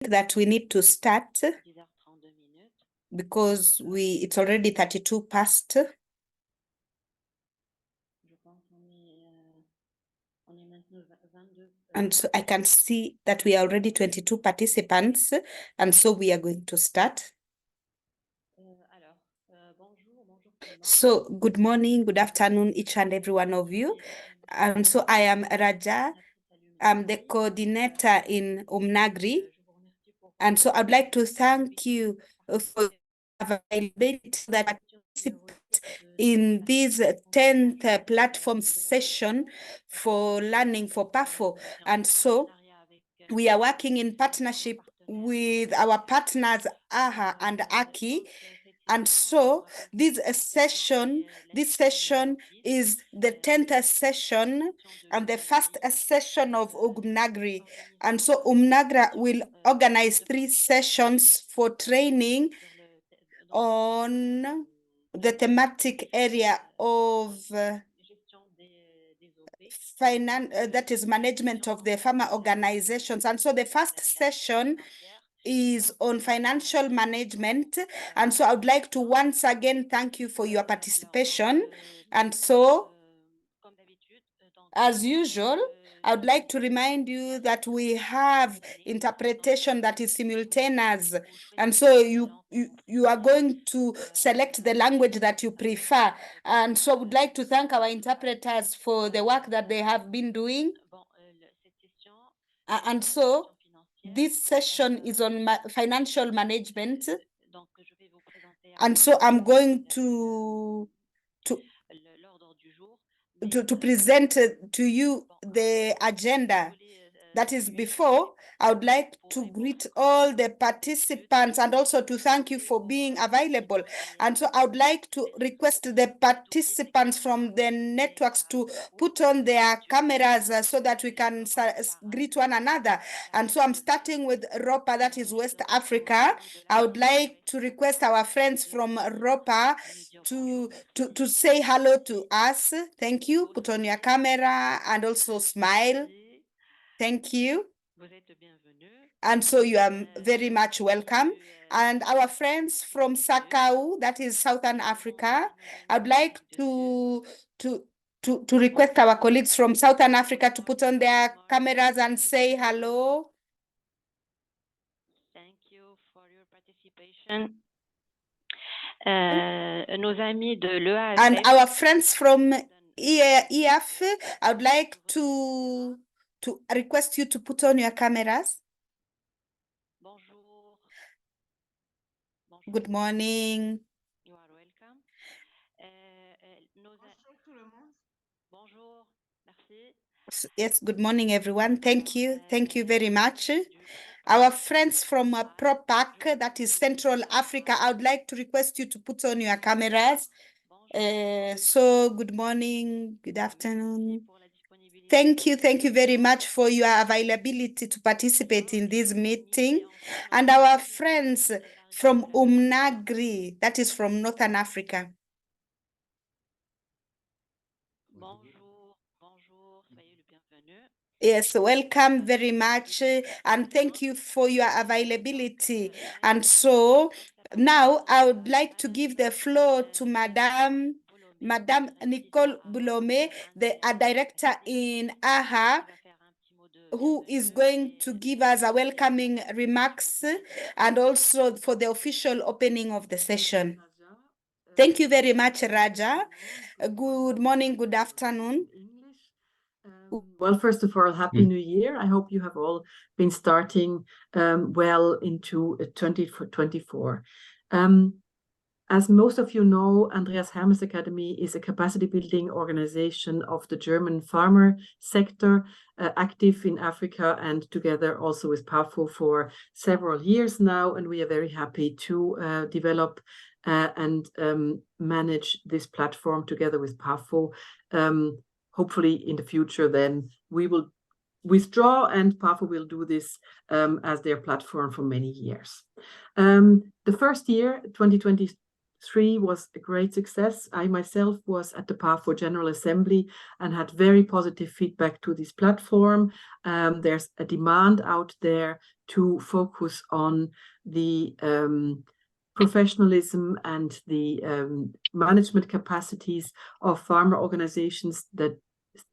think that we need to start because it's already 32 past. And so I can see that we are already 22 participants, and so we are going to start. So good morning, good afternoon, each and every one of you. And so I am Raja. I'm the coordinator in UMNAGRI. And so I'd like to thank you for availability that participate in this 10th platform session for learning for PAFO. And so we are working in partnership with our partners AHA and AKI. And so this session is the 10th session and the first session of UMNAGRI. And so UMNAGRI will organize 3 sessions for training on the thematic area of that is management of the farmer organizations. And so the first session is on financial management. And so I would like to once again thank you for your participation. And so, as usual, I would like to remind you that we have interpretation that is simultaneous. And so you are going to select the language that you prefer. And so I would like to thank our interpreters for the work that they have been doing. And so this session is on financial management. And so I'm going to present to you the agenda. That is, before, I would like to greet all the participants and also to thank you for being available. And so I would like to request the participants from the networks to put on their cameras so that we can greet one another. And so I'm starting with ROPA, that is West Africa. I would like to request our friends from ROPA to say hello to us. Thank you. Put on your camera and also smile. Thank you. And so you are very much welcome. And our friends from SACAU, that is Southern Africa, I'd like to request our colleagues from Southern Africa to put on their cameras and say hello. Thank you for your participation. Nos amis de l'EAFF. And our friends from EAF, I would like to request you to put on your cameras. Bonjour. Bonjour. Good morning. You are welcome. Bonjour. Merci. Yes, good morning, everyone. Thank you. Thank you very much. Our friends from PROPAC, that is Central Africa, I would like to request you to put on your cameras. So good morning, good afternoon. Thank you very much for your availability to participate in this meeting. And our friends from UMNAGRI, that is from Northern Africa. Bonjour, bonjour, soyez le bienvenu. Yes, welcome very much, and thank you for your availability. And so now I would like to give the floor to Madame Nicole Bolomey, the director in AHA, who is going to give us a welcoming remarks and also for the official opening of the session. Thank you very much, Raja. Good morning, good afternoon. Well, first of all, Happy New Year. I hope you have all been starting well into 2024. As most of you know, Andreas Hermes Academy is a capacity building organization of the German farmer sector, active in Africa and together also with PAFO for several years now. And we are very happy to develop and manage this platform together with PAFO. Hopefully in the future, then we will withdraw and PAFO will do this as their platform for many years. The first year, 2023, 3 was a great success. I myself was at the PAFO General Assembly and had very positive feedback to this platform. There's a demand out there to focus on the professionalism and the management capacities of farmer organizations, that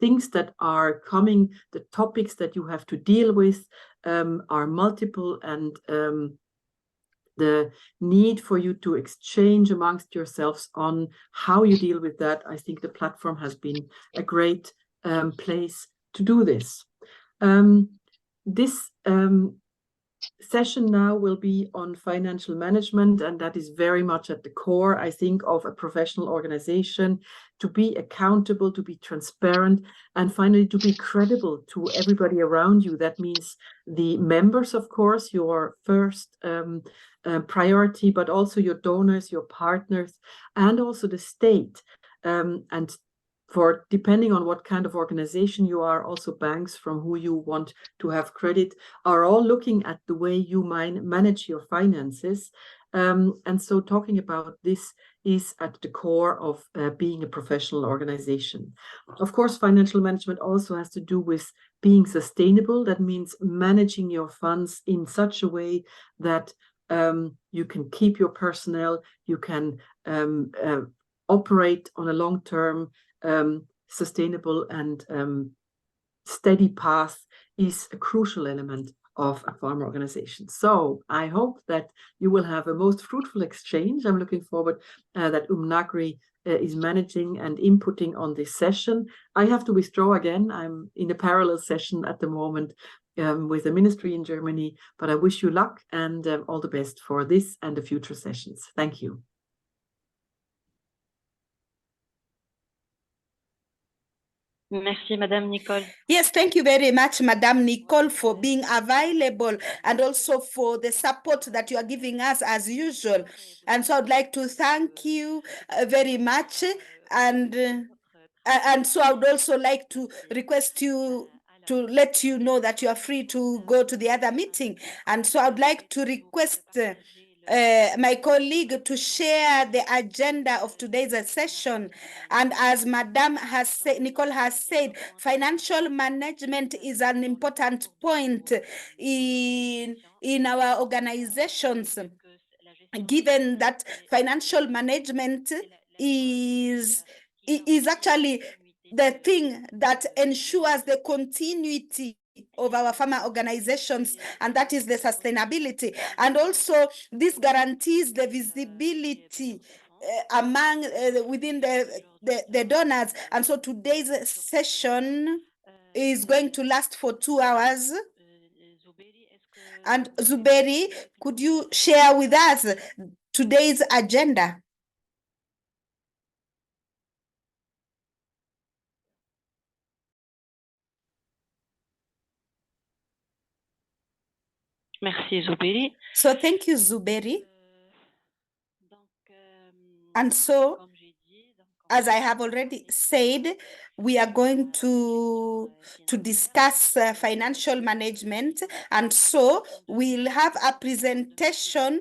things that are coming, the topics that you have to deal with are multiple, and the need for you to exchange amongst yourselves on how you deal with that. I think the platform has been a great place to do this. This session now will be on financial management, and that is very much at the core, I think, of a professional organization, to be accountable, to be transparent, and finally to be credible to everybody around you. That means the members, of course, your first priority, but also your donors, your partners, and also the state. And for depending on what kind of organization you are, also banks from who you want to have credit are all looking at the way you manage your finances. And so talking about this is at the core of being a professional organization. Of course, financial management also has to do with being sustainable. That means managing your funds in such a way that you can keep your personnel, you can operate on a long-term sustainable and steady path is a crucial element of a farmer organization. So I hope that you will have a most fruitful exchange. I'm looking forward that UMNAGRI is managing and inputting on this session. I have to withdraw again. I'm in a parallel session at the moment with the ministry in Germany, but I wish you luck and all the best for this and the future sessions. Thank you. Merci, Madame Nicole. Yes, thank you very much, Madame Nicole, for being available and also for the support that you are giving us as usual. And so I'd like to thank you very much. And so I would also like to request you to let you know that you are free to go to the other meeting. And so I'd like to request my colleague to share the agenda of today's session. And as Madame has said, Nicole has said, financial management is an important point in our organizations, given that financial management is actually the thing that ensures the continuity of our farmer organizations, and that is the sustainability. And also this guarantees the visibility among within the donors. And so today's session is going to last for 2 hours. And Zuberi, could you share with us today's agenda? Merci, Zuberi. So thank you, Zuberi. And so, as I have already said, we are going to discuss financial management. And so we'll have a presentation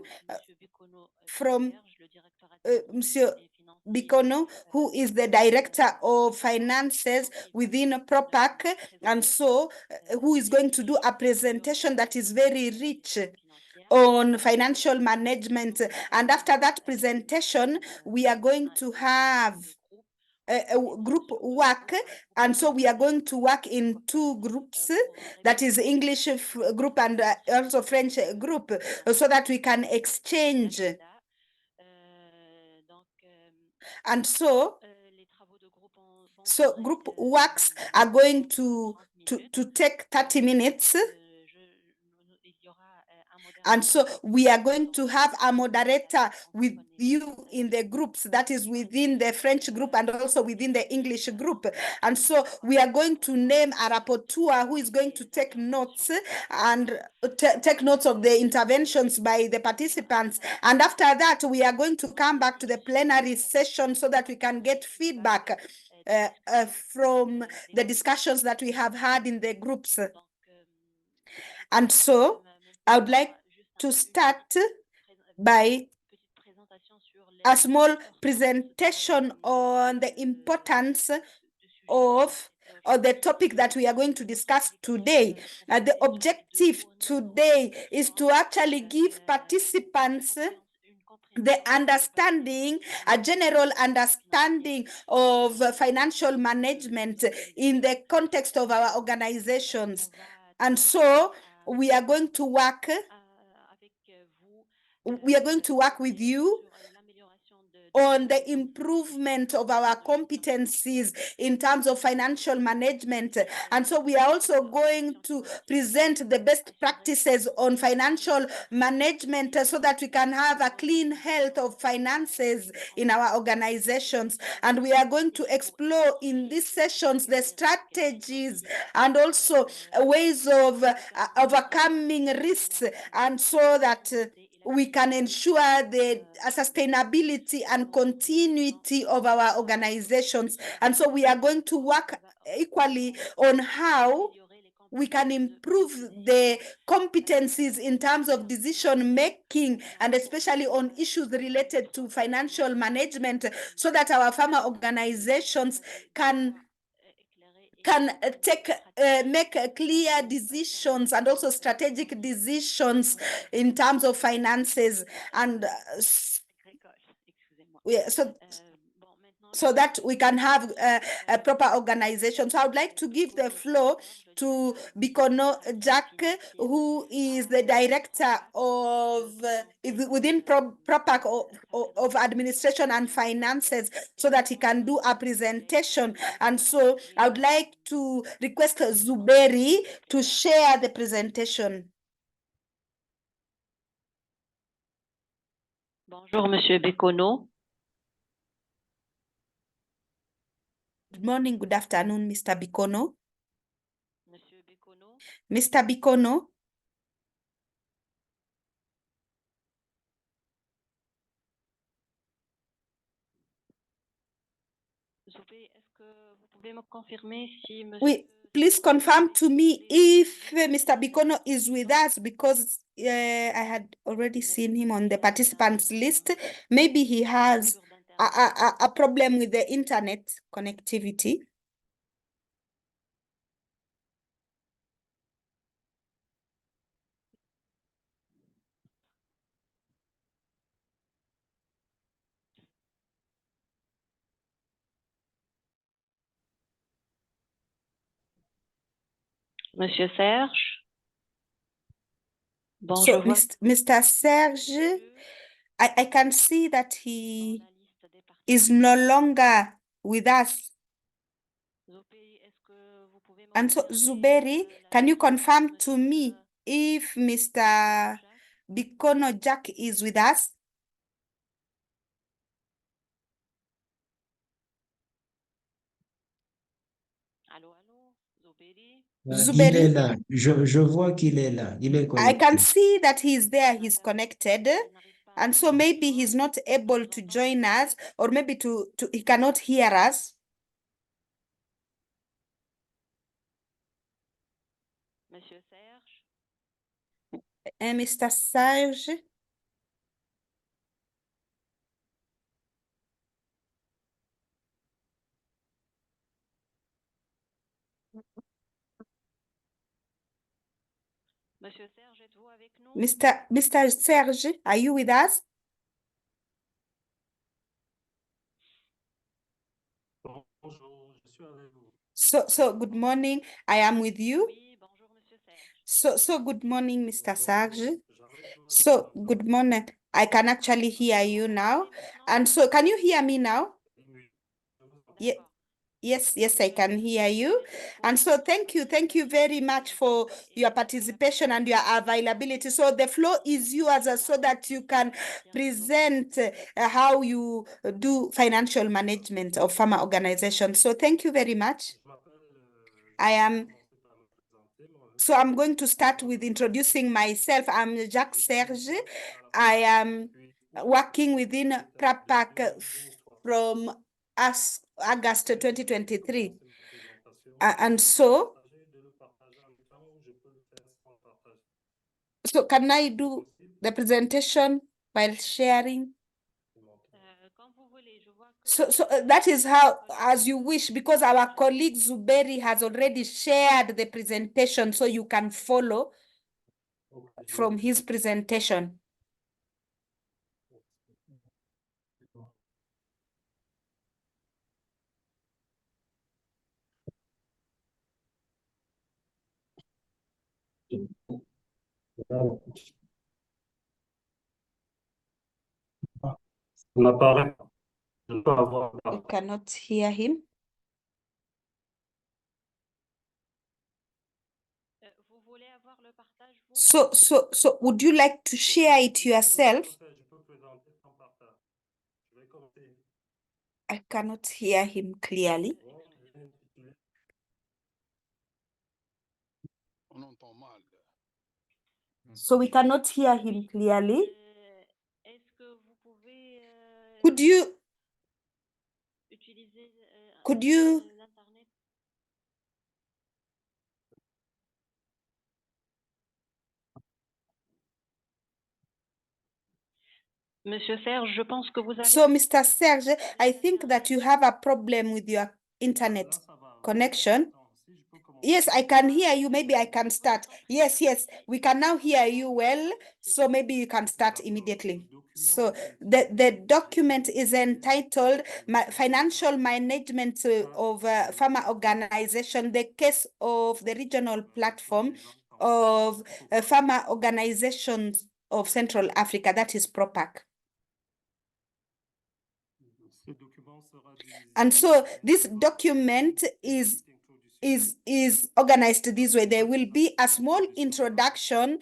from Monsieur Bikono, who is the Director of Finances within PROPAC, and so who is going to do a presentation that is very rich on financial management. And after that presentation, we are going to have a group work, and so we are going to work in 2 groups, that is English group and also French group, so that we can exchange. And so group works are going to take 30 minutes. And so we are going to have a moderator with you in the groups, that is within the French group and also within the English group. And so we are going to name a rapporteur who is going to take notes and take notes of the interventions by the participants. And after that, we are going to come back to the plenary session so that we can get feedback from the discussions that we have had in the groups. And so I would like to start by a small presentation on the importance of or the topic that we are going to discuss today. The objective today is to actually give participants the understanding, a general understanding of financial management in the context of our organizations. And so we are going to work with you on the improvement of our competencies in terms of financial management. And so we are also going to present the best practices on financial management so that we can have a clean health of finances in our organizations. And we are going to explore in these sessions the strategies and also ways of overcoming risks, and so that we can ensure the sustainability and continuity of our organizations. And so we are going to work equally on how we can improve the competencies in terms of decision making, and especially on issues related to financial management, so that our farmer organizations can make clear decisions and also strategic decisions in terms of finances, and so that we can have a proper organization. So I would like to give the floor to Bikono Jack, who is the director of within proper of administration and finances, so that he can do a presentation. And so I would like to request Zuberi to share the presentation. Bonjour, Monsieur Bikono. Good morning, good afternoon, Mr. Bikono. Monsieur Bikono. Mr. Bikono. Est-ce que vous pouvez me confirmer si Oui, please confirm to me if Mr. Bikono is with us, because I had already seen him on the participants list. Maybe he has a problem with the internet connectivity. Monsieur Serge? Bon, So, je vois Mr. Serge, I can see that he is no longer with us. And so, Zuberi, can you confirm to me if Mr. Bikono Jack is with us? Allô, allô, Zuberi? Il est là. Je vois qu'il est là. Il est I connecté. can see that he's there, he's connected. And so maybe he's not able to join us, or maybe he cannot hear us. Monsieur Serge? Mr. Serge? Monsieur Serge, êtes-vous avec nous? Mr. Serge, are you with us? Bonjour, je suis avec vous. So good morning, I am with you. Oui, bonjour, Monsieur Serge. So good morning, Mr. Serge. J'arrive tout So good morning. I can actually hear you now. And so can you hear me now? Yeah. Yes, I can hear you. And so thank you very much for your participation and your availability. So the floor is yours, so that you can present how you do financial management of farmer organizations. So thank you very much. So I'm going to start with introducing myself. I'm Jacques Serge. I am working within PRAPAC from August 2023. And so can I do the presentation while sharing? So that is how, as you wish, because our colleague Zuberi has already shared the presentation, so you can follow from his presentation. You cannot hear him. So would you like to share it yourself? I cannot hear him clearly. So we cannot hear him clearly. Could you Monsieur Serge, je pense que vous avez... So, Mr. Serge, I think that you have a problem with your internet connection. Yes, I can hear you. Maybe I can start. Yes, we can now hear you well. So maybe you can start immediately. So the document is entitled Financial Management of Farmer Organization, the case of the regional platform of farmer organizations of Central Africa, that is PROPAC. And so this document is organized this way. There will be a small introduction.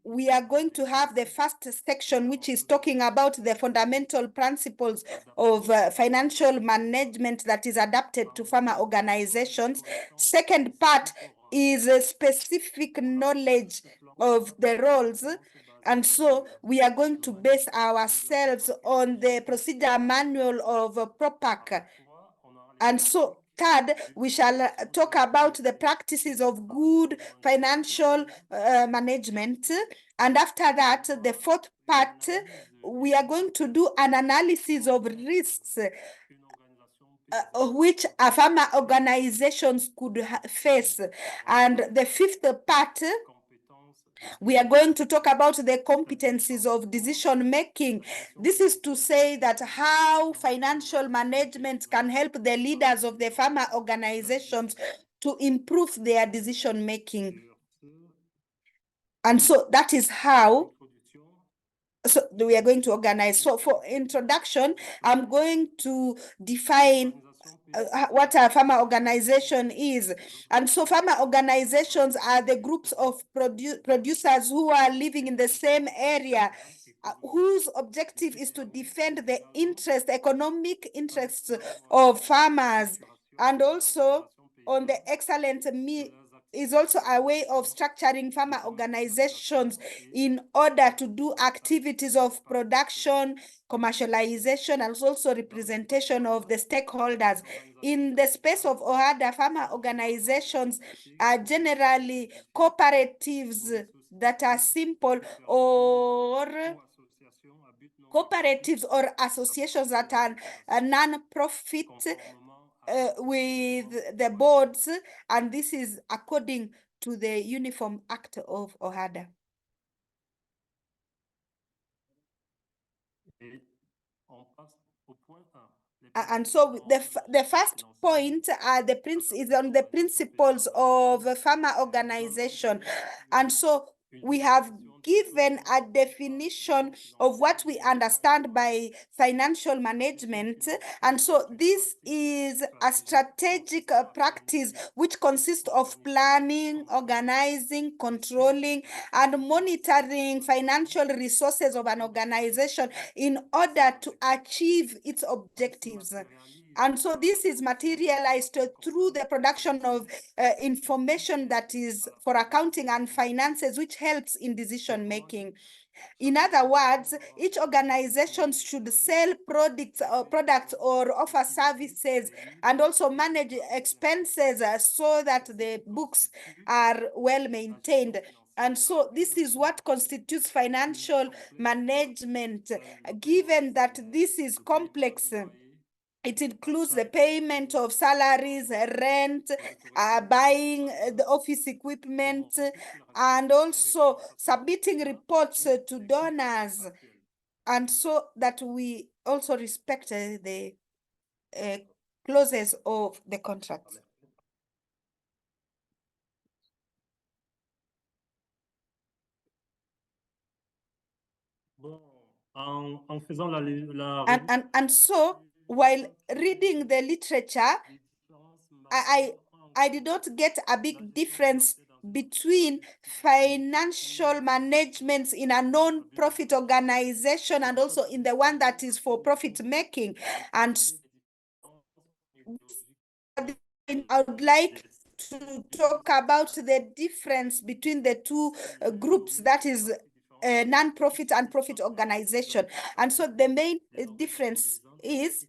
We are going to have the first section, which is talking about the fundamental principles of financial management that is adapted to farmer organizations. Second part is a specific knowledge of the roles. And so we are going to base ourselves on the procedure manual of PROPAC. And so third, we shall talk about the practices of good financial management. And after that, the fourth part, we are going to do an analysis of risks which farmer organizations could face. And the fifth part, we are going to talk about the competencies of decision making. This is to say that how financial management can help the leaders of the farmer organizations to improve their decision making. And so that is how we are going to organize. So for introduction, I'm going to define what a farmer organization is. And so farmer organizations are the groups of producers who are living in the same area, whose objective is to defend the economic interests of farmers, and also on the excellent is also a way of structuring farmer organizations in order to do activities of production, commercialization, and also representation of the stakeholders. In the space of OHADA, farmer organizations are generally cooperatives that are simple, or cooperatives or associations that are non-profit with the boards, and this is according to the Uniform Act of OHADA. And so the first point is on the principles of farmer organization. And so we have given a definition of what we understand by financial management. And so this is a strategic practice which consists of planning, organizing, controlling, and monitoring financial resources of an organization in order to achieve its objectives. And so this is materialized through the production of information that is for accounting and finances, which helps in decision making. In other words, each organization should sell products or offer services, and also manage expenses so that the books are well maintained. And so this is what constitutes financial management, given that this is complex. It includes the payment of salaries, rent, buying the office equipment, and also submitting reports to donors, and so that we also respect the clauses of the contract. And so while reading the literature, I did not get a big difference between financial management in a non-profit organization and also in the one that is for profit making. And I would like to talk about the difference between the two groups, that is non-profit and profit organization. And so the main difference is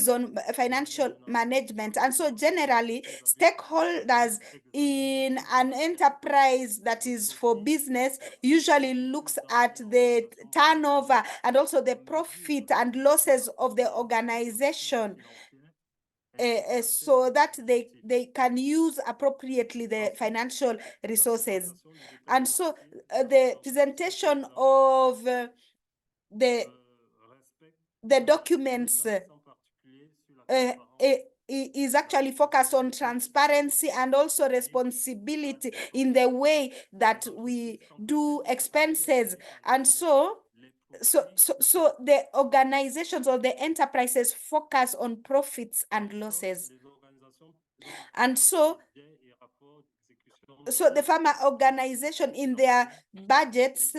on financial management. And so generally, stakeholders in an enterprise that is for business usually looks at the turnover and also the profit and losses of the organization, so that they can use appropriately the financial resources. And so the presentation of the documents is actually focused on transparency and also responsibility in the way that we do expenses. And so the organizations or the enterprises focus on profits and losses. And so the farmer organization in their budgets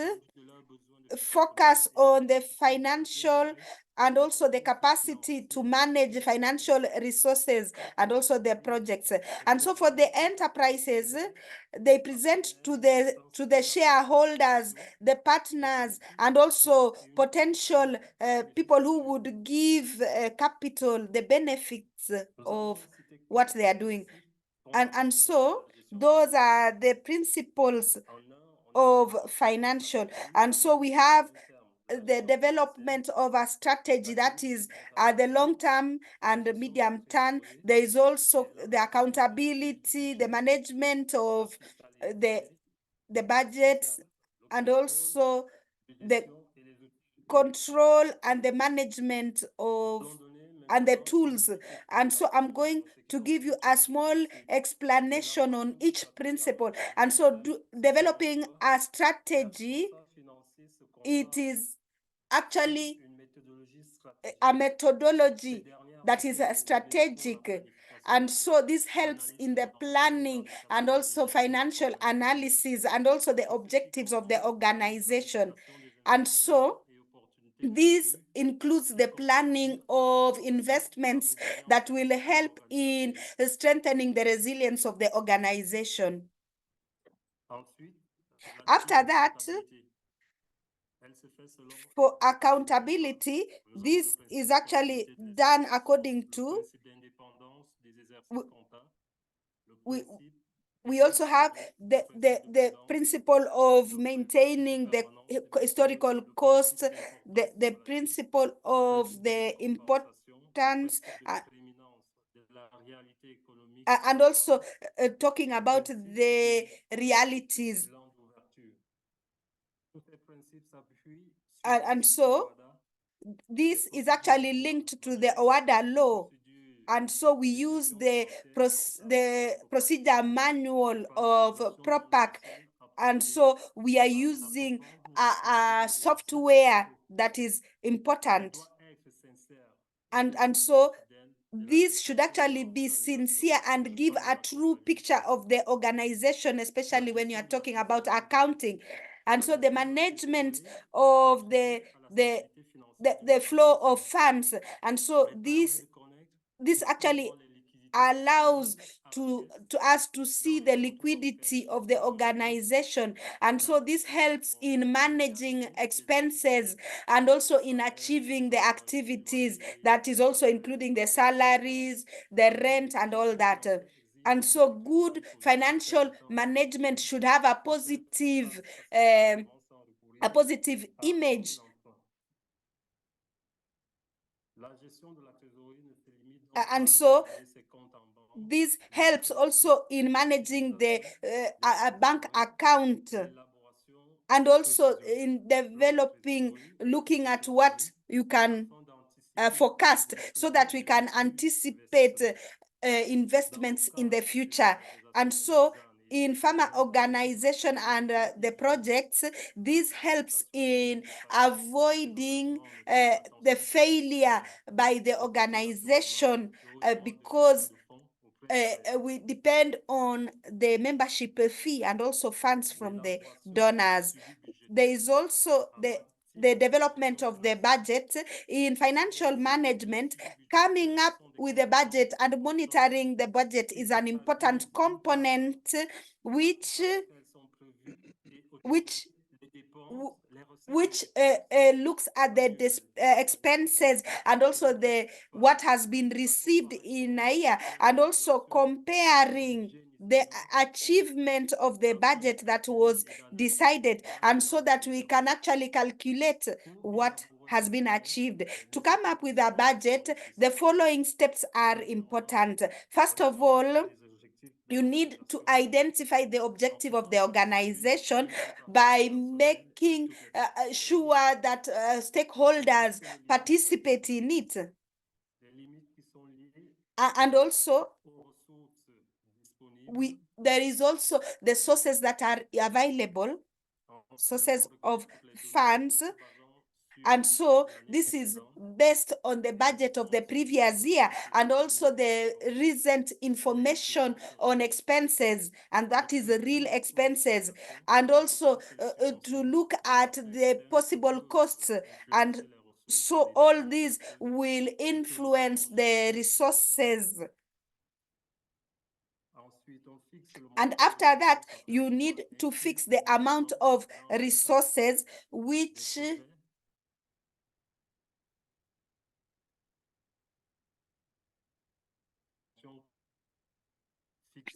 focus on the financial and also the capacity to manage financial resources and also their projects. And so for the enterprises, they present to the shareholders, the partners, and also potential people who would give capital the benefits of what they are doing. And so those are the principles of financial. And so we have the development of a strategy that is the long term and the medium term. There is also the accountability, the management of the budget, and also the control and the management of and the tools. And so I'm going to give you a small explanation on each principle. And so developing a strategy, it is actually a methodology that is strategic. And so this helps in the planning and also financial analysis and also the objectives of the organization. And so this includes the planning of investments that will help in strengthening the resilience of the organization. After that, for accountability, this is actually done according to we also have the principle of maintaining the historical costs, the principle of the importance, and also talking about the realities. And so this is actually linked to the OWADA law. And so we use the procedure manual of PROPAC. And so we are using a software that is important. And so this should actually be sincere and give a true picture of the organization, especially when you are talking about accounting. And so the management of the flow of funds. And so this actually allows us to see the liquidity of the organization. And so this helps in managing expenses and also in achieving the activities, that is also including the salaries, the rent, and all that. And so good financial management should have a positive image. And so this helps also in managing the bank account, and also in developing, looking at what you can forecast, so that we can anticipate investments in the future. And so in farmer organization and the projects, this helps in avoiding the failure by the organization, because we depend on the membership fee and also funds from the donors. There is also the development of the budget. In financial management, coming up with a budget and monitoring the budget is an important component, which looks at the expenses and also the what has been received in a year, and also comparing the achievement of the budget that was decided, and so that we can actually calculate what has been achieved. To come up with a budget, the following steps are important. First of all, you need to identify the objective of the organization by making sure that stakeholders participate in it. And also, there is also the sources that are available, sources of funds. And so this is based on the budget of the previous year and also the recent information on expenses, and that is the real expenses, and also to look at the possible costs. And so all these will influence the resources. And after that, you need to fix the amount of resources which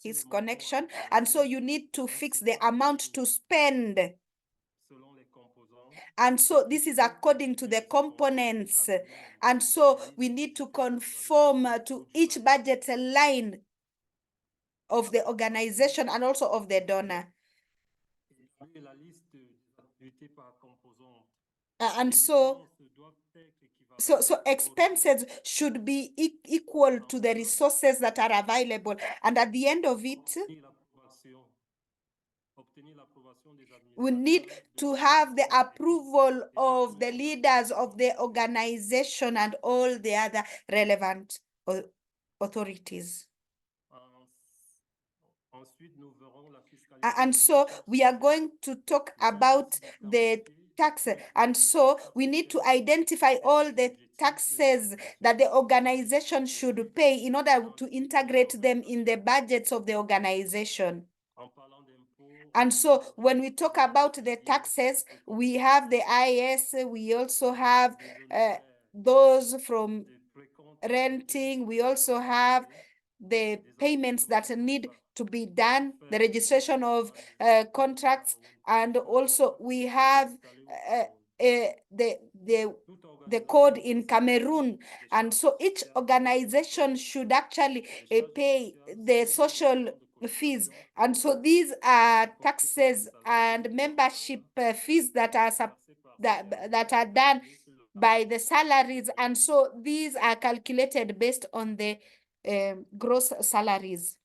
his connection. And so you need to fix the amount to spend. And so this is according to the components. And so we need to conform to each budget line of the organization and also of the donor. And so expenses should be equal to the resources that are available. And at the end of it, we need to have the approval of the leaders of the organization and all the other relevant authorities. And so we are going to talk about the tax. And so we need to identify all the taxes that the organization should pay in order to integrate them in the budgets of the organization. And so when we talk about the taxes, we have the IS, we also have those from renting, we also have the payments that need to be done, the registration of contracts, and also we have the code in Cameroon. And so each organization should actually pay the social fees. And so these are taxes and membership fees that are done by the salaries. And so these are calculated based on the gross salaries.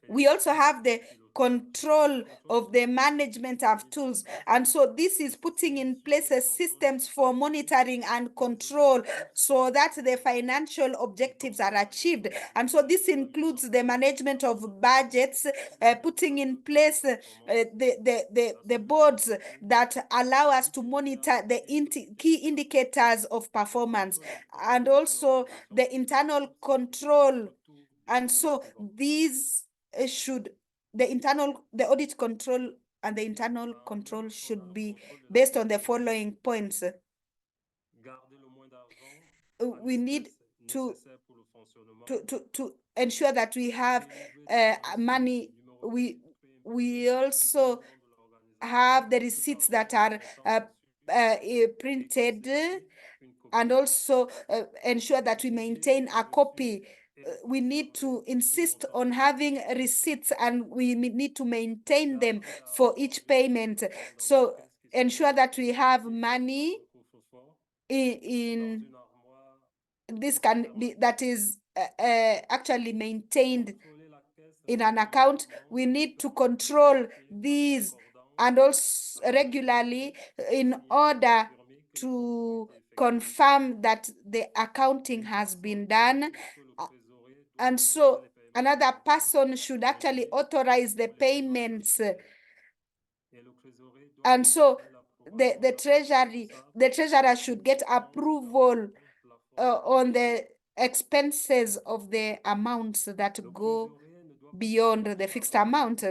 We also have the control of the management of tools. And so this is putting in place systems for monitoring and control so that the financial objectives are achieved. And so this includes the management of budgets, putting in place the boards that allow us to monitor the key indicators of performance, and also the internal control. And so these the audit control and the internal control should be based on the following points. We need to ensure that we have money. We also have the receipts that are printed, and also ensure that we maintain a copy. We need to insist on having receipts, and we need to maintain them for each payment. So ensure that we have money in this can be that is actually maintained in an account. We need to control these and also regularly in order to confirm that the accounting has been done. And so another person should actually authorize the payments. And so the treasurer should get approval on the expenses of the amounts that go beyond the fixed amount.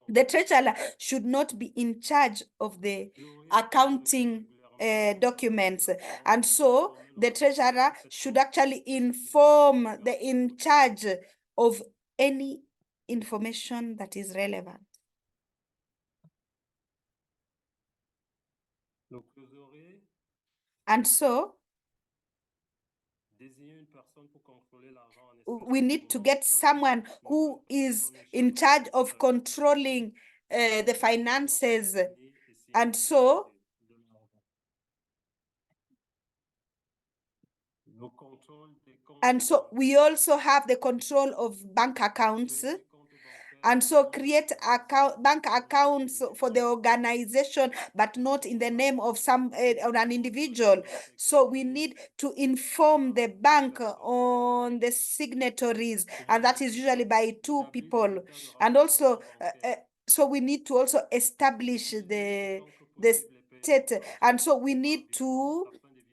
The treasurer should not be in charge of the accounting documents. And so the treasurer should actually inform the in charge of any information that is relevant. And so we need to get someone who is in charge of controlling the finances. And so we also have the control of bank accounts. And so create bank accounts for the organization, but not in the name of an individual. So we need to inform the bank on the signatories, and that is usually by two people. And also, so we need to also establish the state. And so we need to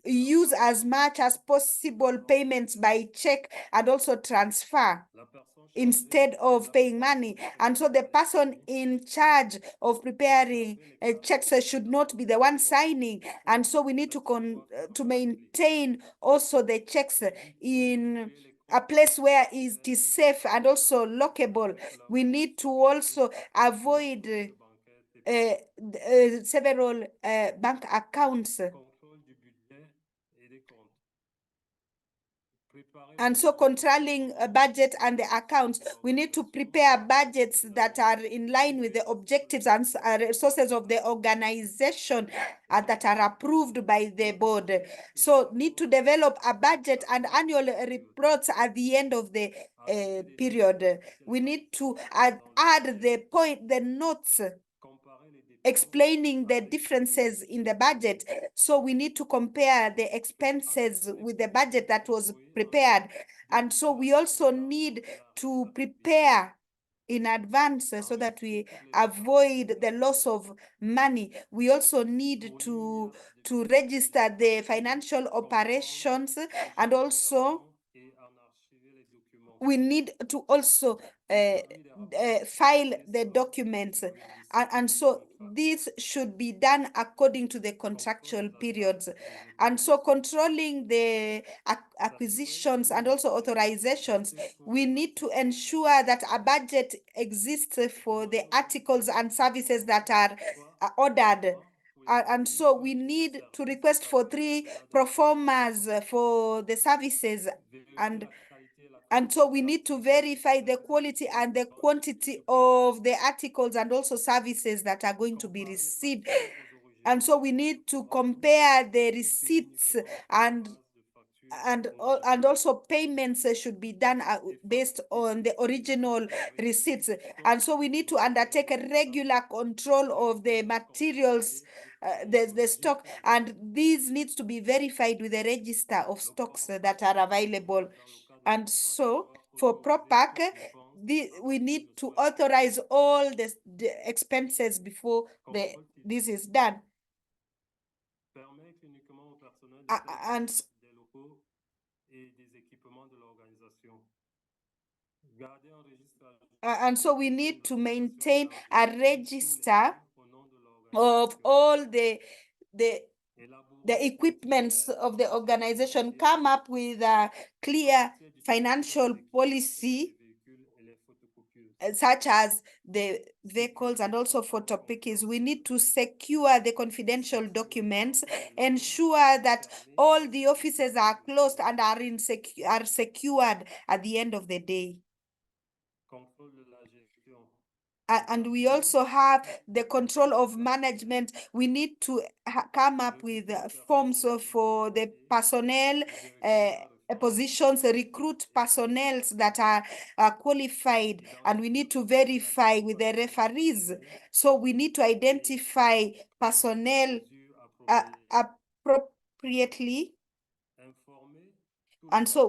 use as much as possible payments by check and also transfer instead of paying money. And so the person in charge of preparing checks should not be the one signing. And so we need to maintain also the checks in a place where it is safe and also lockable. We need to also avoid several bank accounts. And so controlling a budget and the accounts, we need to prepare budgets that are in line with the objectives and resources of the organization that are approved by the board. So need to develop a budget and annual reports at the end of the period. We need to add the notes explaining the differences in the budget. So we need to compare the expenses with the budget that was prepared. And so we also need to prepare in advance so that we avoid the loss of money. We also need to register the financial operations, and also we need to also file the documents. And so this should be done according to the contractual periods. And so controlling the acquisitions and also authorizations, we need to ensure that a budget exists for the articles and services that are ordered. And so we need to request for 3 performers for the services, and so we need to verify the quality and the quantity of the articles and also services that are going to be received. And so we need to compare the receipts and also payments should be done based on the original receipts. And so we need to undertake a regular control of the materials, the stock, and these needs to be verified with the register of stocks that are available. And so for PROPAC, we need to authorize all the expenses before this is done. And so we need to maintain a register of all the equipments of the organization, come up with a clear financial policy, such as the vehicles and also photocopying. We need to secure the confidential documents, ensure that all the offices are closed and are secured at the end of the day. And we also have the control of management. We need to come up with forms for the personnel positions, recruit personnel that are qualified, and we need to verify with the referees. So we need to identify personnel appropriately. And so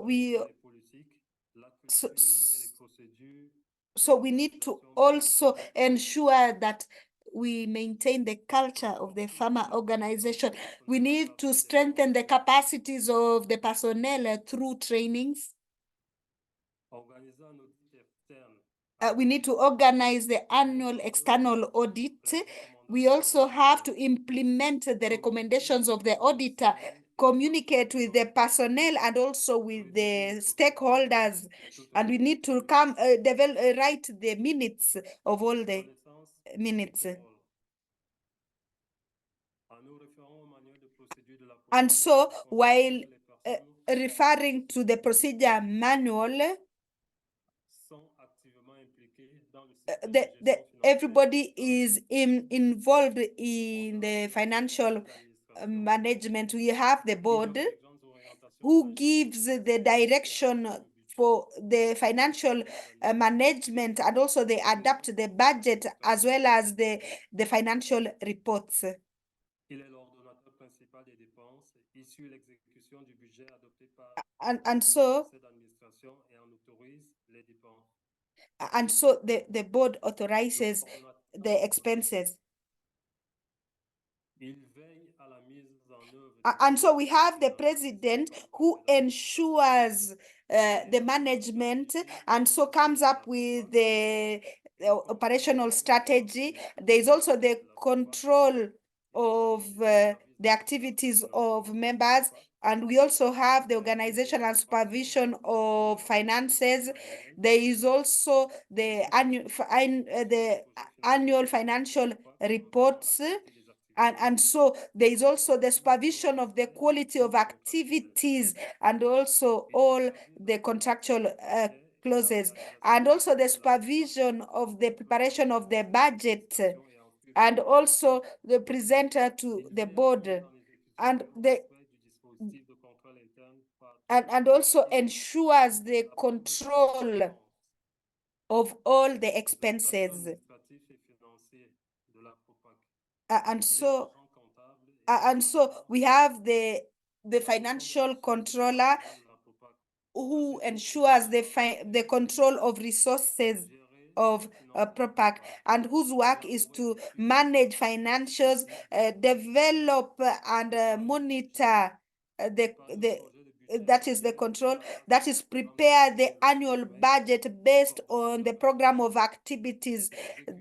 we need to also ensure that we maintain the culture of the farmer organization. We need to strengthen the capacities of the personnel through trainings. We need to organize the annual external audit. We also have to implement the recommendations of the auditor, communicate with the personnel and also with the stakeholders, and we need to write the minutes of all the minutes. And so while referring to the procedure manual, everybody is involved in the financial management. We have the board who gives the direction for the financial management, and also they adapt the budget as well as the financial reports. And so the board authorizes the expenses. And so we have the president who ensures the management, and so comes up with the operational strategy. There is also the control of the activities of members, and we also have the organization and supervision of finances. There is also the annual financial reports. And so there is also the supervision of the quality of activities and also all the contractual clauses, and also the supervision of the preparation of the budget, and also the presenter to the board, and also ensures the control of all the expenses. And so we have the financial controller who ensures the control of resources of PROPAC, and whose work is to manage financials, develop and monitor that is the control, that is prepare the annual budget based on the program of activities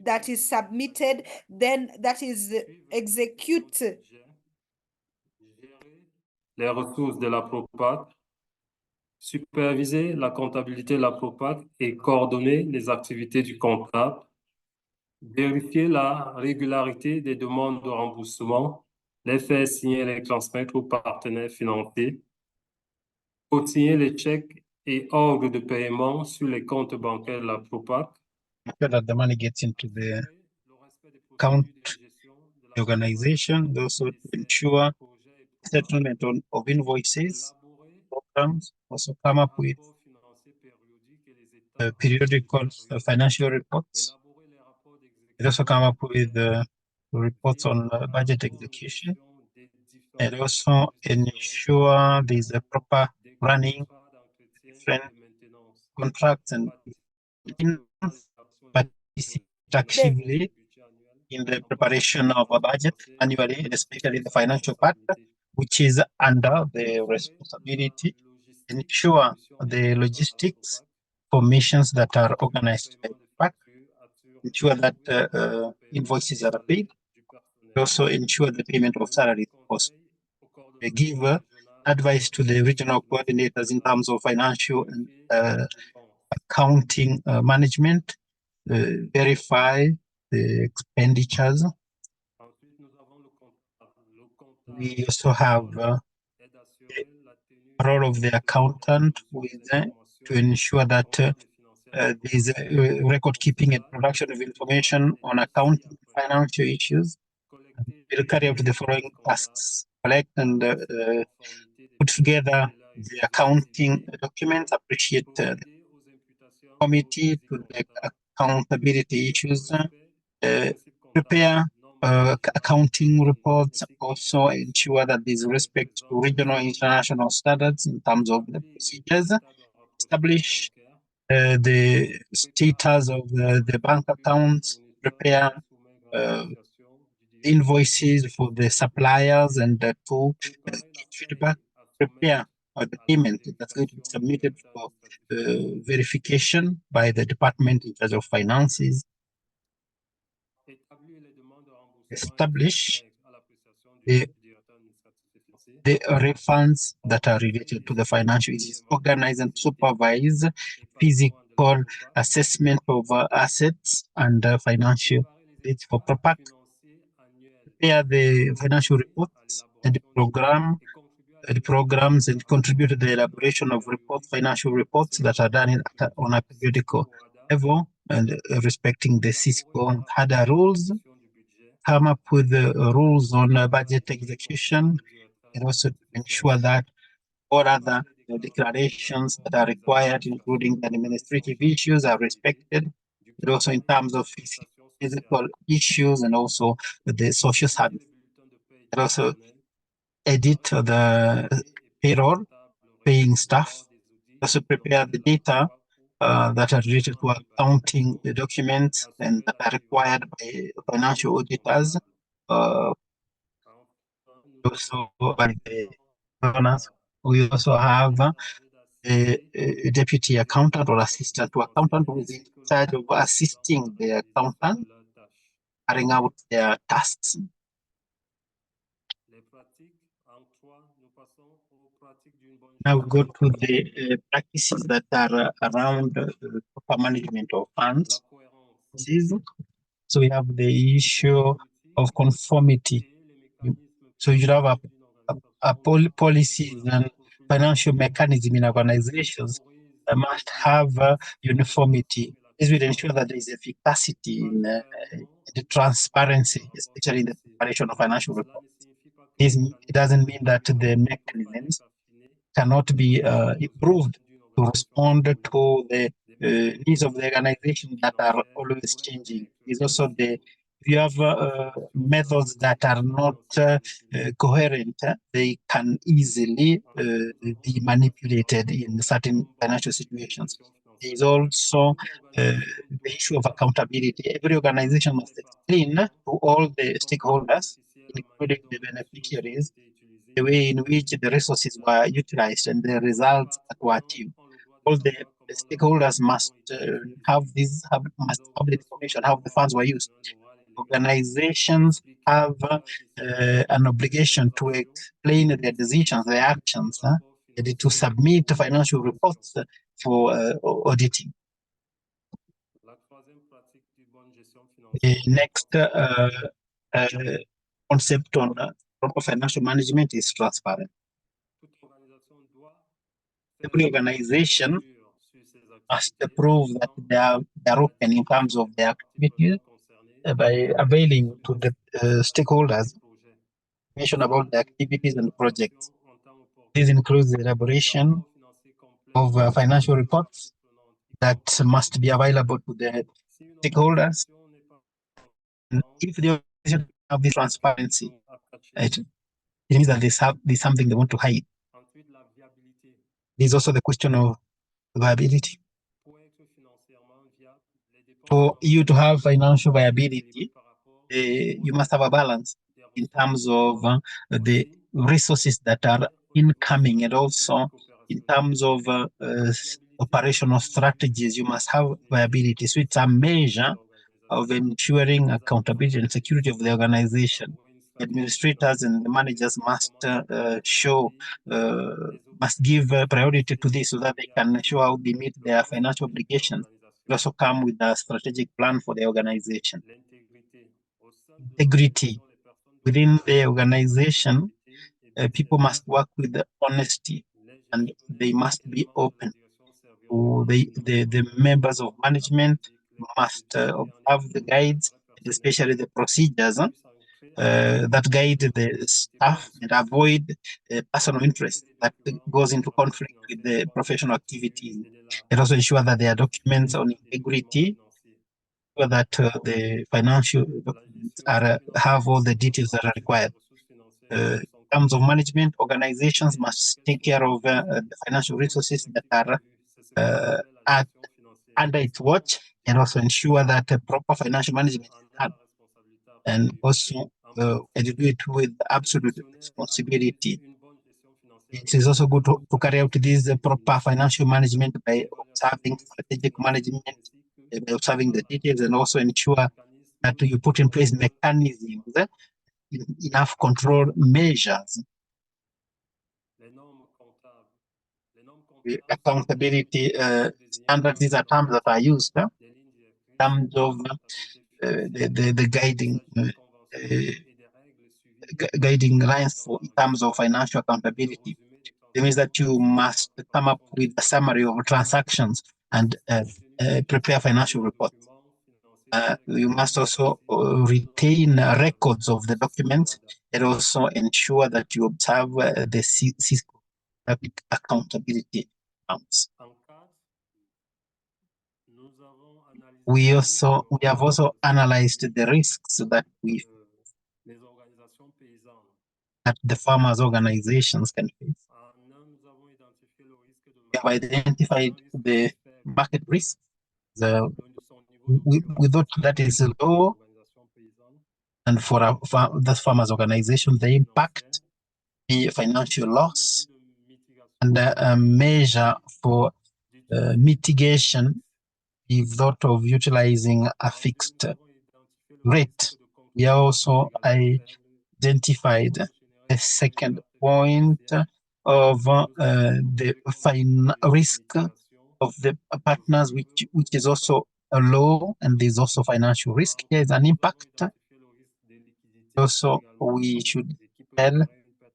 that is submitted, then that is execute les ressources de la PROPAC, superviser la comptabilité de la PROPAC et coordonner les activités du comptable, vérifier la régularité des demandes de remboursement, les faire signer et les transmettre aux partenaires financiers, signer les chèques et ordres de paiement sur les comptes bancaires de la PROPAC, that the money gets into the account, the organization, also to ensure settlement of invoices, programs, also come up with periodical financial reports. It also come up with reports on budget execution, and also ensure there's a proper running different contracts and participate actively in the preparation of a budget annually, and especially the financial part, which is under the responsibility, ensure the logistics for missions that are organized by PAC, ensure that invoices are paid, also ensure the payment of salaries. They give advice to the regional coordinators in terms of financial and accounting management, verify the expenditures. We also have the role of the accountant to ensure that there is record keeping and production of information on accounting financial issues. We'll carry out the following tasks: collect and put together the accounting documents, appreciate the committee to the accountability issues, prepare accounting reports, also ensure that there's respect to regional and international standards in terms of the procedures, establish the status of the bank accounts, prepare invoices for the suppliers, and to give feedback, prepare the payment that's going to be submitted for verification by the department in charge of finances, establish the refunds that are related to the financial issues, organize and supervise physical assessment of assets and financial needs for PROPAC, prepare the financial reports and programs and contribute to the elaboration of financial reports that are done on a periodical level and respecting the SACAU and HADA rules, come up with the rules on budget execution, and also to ensure that all other declarations that are required, including the administrative issues, are respected, and also in terms of physical issues and also the social service. And also edit the payroll, paying staff, also prepare the data that are related to accounting the documents and that are required by financial auditors, also by the owners. We also have a deputy accountant or assistant to accountant who is in charge of assisting the accountant carrying out their tasks. Now we go to the practices that are around proper management of funds. So we have the issue of conformity. So you have a policies and financial mechanism in organizations that must have uniformity. This will ensure that there is efficacy in the transparency, especially in the preparation of financial reports. It doesn't mean that the mechanisms cannot be improved to respond to the needs of the organization that are always changing. It's also if you have methods that are not coherent, they can easily be manipulated in certain financial situations. There is also the issue of accountability. Every organization must explain to all the stakeholders, including the beneficiaries, the way in which the resources were utilized and the results that were achieved. All the stakeholders must have the information how the funds were used. Organizations have an obligation to explain their decisions, their actions, and to submit financial reports for auditing. The next concept on proper financial management is transparent. Every organization must prove that they are open in terms of their activities by availing to the stakeholders information about the activities and projects. This includes the elaboration of financial reports that must be available to the stakeholders. And if the organization have this transparency, it means that there's something they want to hide. There's also the question of viability. For you to have financial viability, you must have a balance in terms of the resources that are incoming, and also in terms of operational strategies, you must have viability. So it's a measure of ensuring accountability and security of the organization. The administrators and the managers must must give priority to this so that they can show how they meet their financial obligations. also come with a strategic plan for the organization. Integrity. Within the organization, people must work with honesty and they must be open. The members of management must observe the guides, especially the procedures that guide the staff and avoid personal interest that goes into conflict with the professional activities. And also ensure that there are documents on integrity, so that the financial documents have all the details that are required. In terms of management, organizations must take care of the financial resources that are under its watch, and also ensure that proper financial management is done, and also do it with absolute responsibility. It is also good to carry out this proper financial management by observing strategic management, by observing the details, and also ensure that you put in place mechanisms, enough control measures. The accountability standards, these are terms that are used in terms of the guiding lines for in terms of financial accountability. It means that you must come up with a summary of transactions and prepare financial reports. You must also retain records of the documents, and also ensure that you observe the accountability counts. We have also analyzed the risks that the farmers' organizations can face. We have identified the market risk. We thought that is low, and for the farmers' organization, the impact, the financial loss, and a measure for mitigation. We thought of utilizing a fixed rate. We also identified a second point of the risk of the partners, which is also a low, and there's also financial risk. Here is an impact. Also, we should tell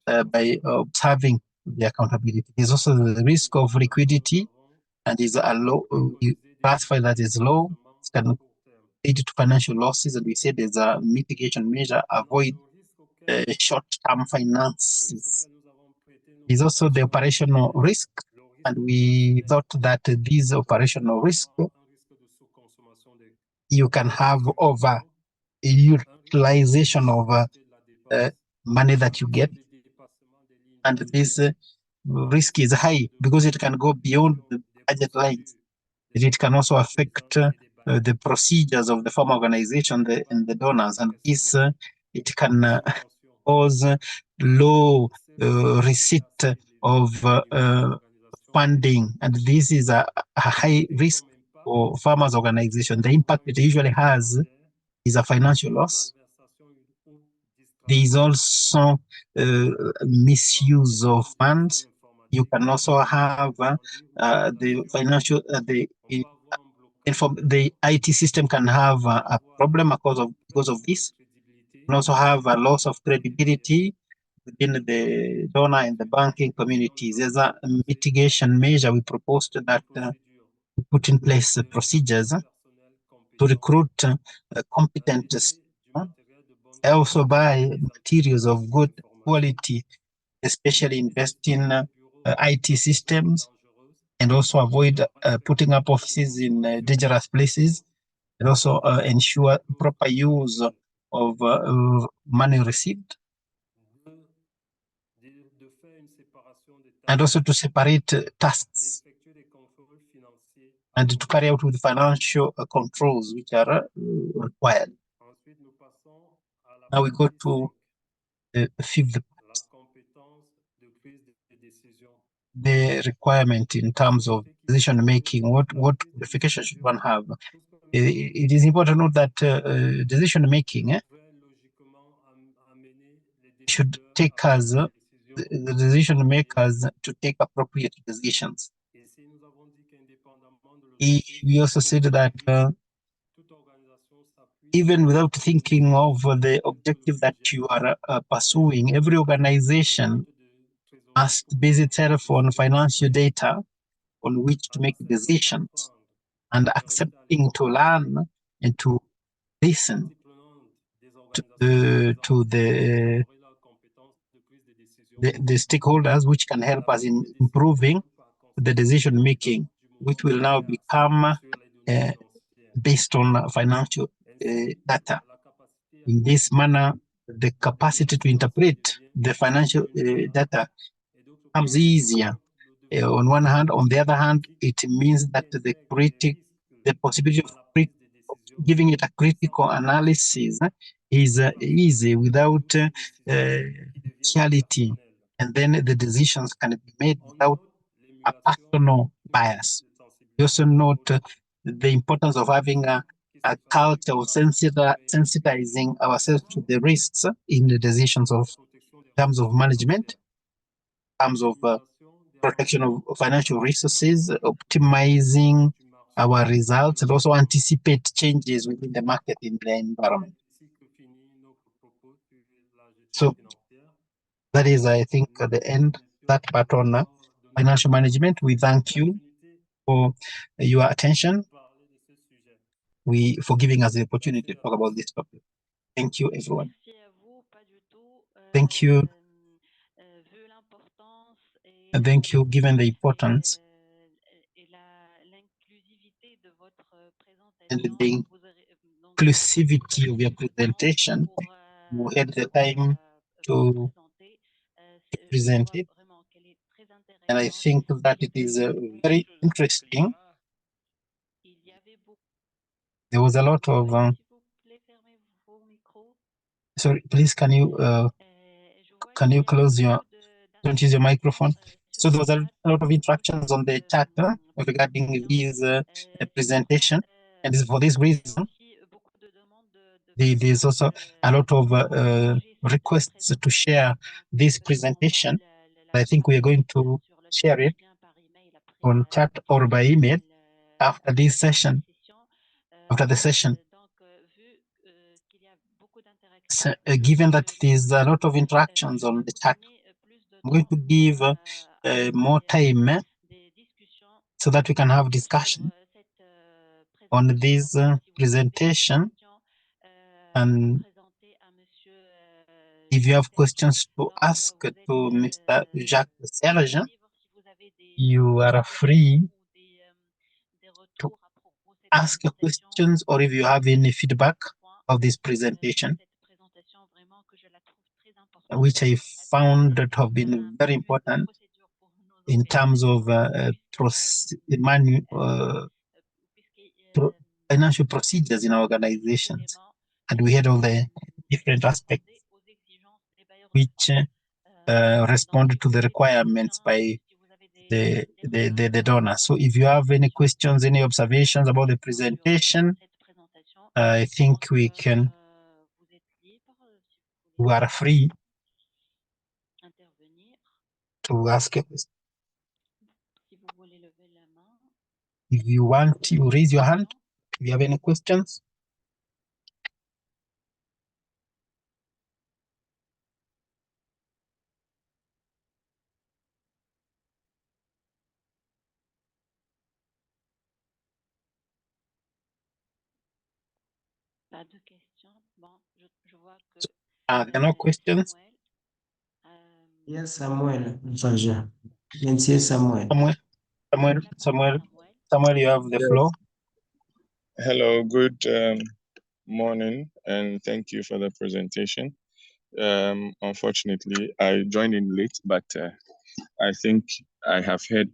by observing the accountability. There's also the risk of liquidity, and is a low. We classify that as low. It can lead to financial losses, and we say there's a mitigation measure, avoid short-term finances. There's also the operational risk, and we thought that these operational risk, you can have over utilization of money that you get, and this risk is high because it can go beyond the budget lines. It can also affect the procedures of the farm organization and the donors, and this it can cause low receipt of funding, and this is a high risk for farmers' organization. The impact it usually has is a financial loss. There is also misuse of funds. You can also have the financial the IT system can have a problem because of this. You can also have a loss of credibility within the donor and the banking communities. There's a mitigation measure we proposed that we put in place procedures to recruit competent staff, also buy materials of good quality, especially invest in IT systems, and also avoid putting up offices in dangerous places, and also ensure proper use of money received, and also to separate tasks and to carry out with financial controls which are required. Now we go to the fifth part, the requirement in terms of decision making. What qualification should one have? It is important to note that decision making should take us, the decision makers, to take appropriate decisions. We also said that even without thinking of the objective that you are pursuing, every organization must base itself on financial data on which to make decisions, and accepting to learn and to listen to the stakeholders, which can help us in improving the decision making, which will now become based on financial data. In this manner, the capacity to interpret the financial data becomes easier. On one hand, on the other hand, it means that the possibility of giving it a critical analysis is easy without partiality, and then the decisions can be made without a personal bias. We also note the importance of having a culture of sensitizing ourselves to the risks in the decisions of terms of management, terms of protection of financial resources, optimizing our results, and also anticipate changes within the market in the environment. So that is, I think, the end, that part on financial management. We thank you for your attention, for giving us the opportunity to talk about this topic. Thank you, everyone. Thank you. And thank you, given the importance and the inclusivity of your presentation. You had the time to present it, and I think that it is very interesting. There was a lot of sorry, please, can you close your, don't use your microphone. So there was a lot of interactions on the chat regarding this presentation, and for this reason, there's also a lot of requests to share this presentation. I think we are going to share it on chat or by email after this session, after the session. So, given that there's a lot of interactions on the chat, I'm going to give more time so that we can have discussion on this presentation. And if you have questions to ask to Mr. Jacques Serge, you are free to ask your questions, or if you have any feedback of this presentation, which I found that have been very important in terms of financial procedures in our organizations. And we had all the different aspects which respond to the requirements by the donor. So if you have any questions, any observations about the presentation, I think we are free to ask a question. If you want to raise your hand, if you have any questions. There are no questions? Yes, Samuel. Yes, Samuel. Samuel, you have the floor. Hello, good morning, and thank you for the presentation. Unfortunately, I joined in late, but I think I have heard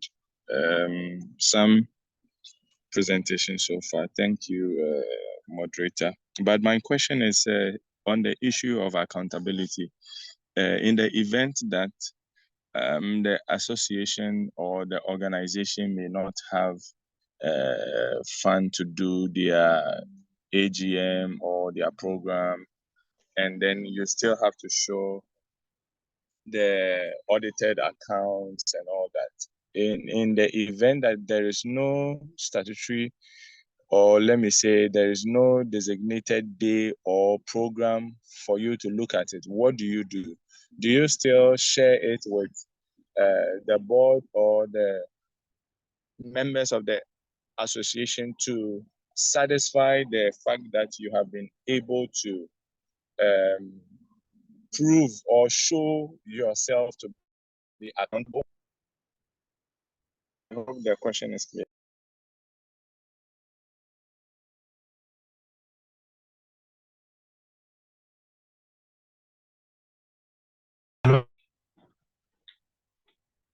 some presentations so far. Thank you, moderator. But my question is on the issue of accountability. In the event that the association or the organization may not have fund to do their AGM or their program, and then you still have to show the audited accounts and all that. in the event that there is no statutory, or let me say there is no designated day or program for you to look at it, what do you do? Do you still share it with the board or the members of the association to satisfy the fact that you have been able to prove or show yourself to be accountable? I hope the question is clear.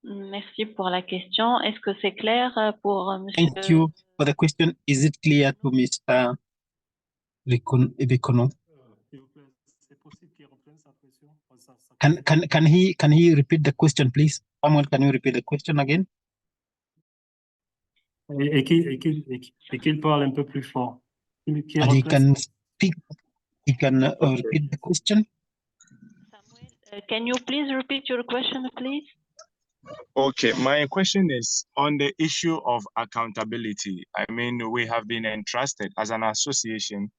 Merci pour la question. Est-ce que c'est clair pour monsieur? Thank you for the question. Is it clear to Mr. Ibikono? Can he repeat the question, please? Someone, can you repeat the question again? Et qu'il parle un peu plus fort. And he can speak. He can repeat the question. Samuel, can you please repeat your question, please? Okay, my question is on the issue of accountability. I mean, we have been entrusted as an association,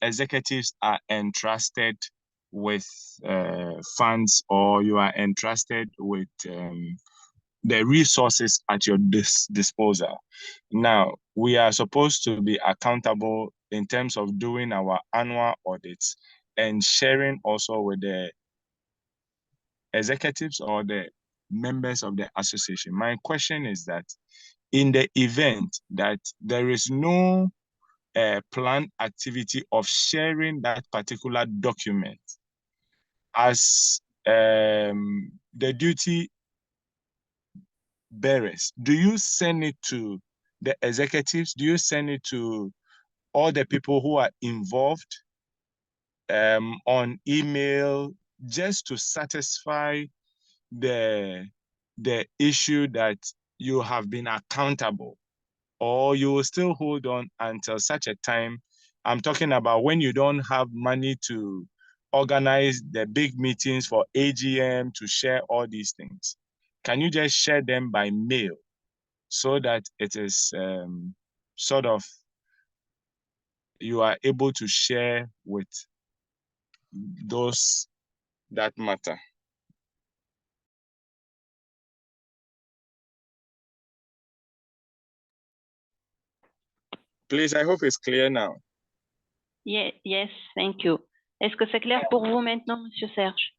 executives are entrusted with funds, or you are entrusted with the resources at your disposal. Now, we are supposed to be accountable in terms of doing our annual audits and sharing also with the executives or the members of the association. My question is that in the event that there is no planned activity of sharing that particular document, as the duty bearers, do you send it to the executives? Do you send it to all the people who are involved on email, just to satisfy the issue that you have been accountable, or you will still hold on until such a time? I'm talking about when you don't have money to organize the big meetings for AGM to share all these things. Can you just share them by mail so that it is sort of you are able to share with those that matter? Please, I hope it's clear now. Yes, thank you. Est-ce que c'est clair pour vous maintenant, monsieur Serge?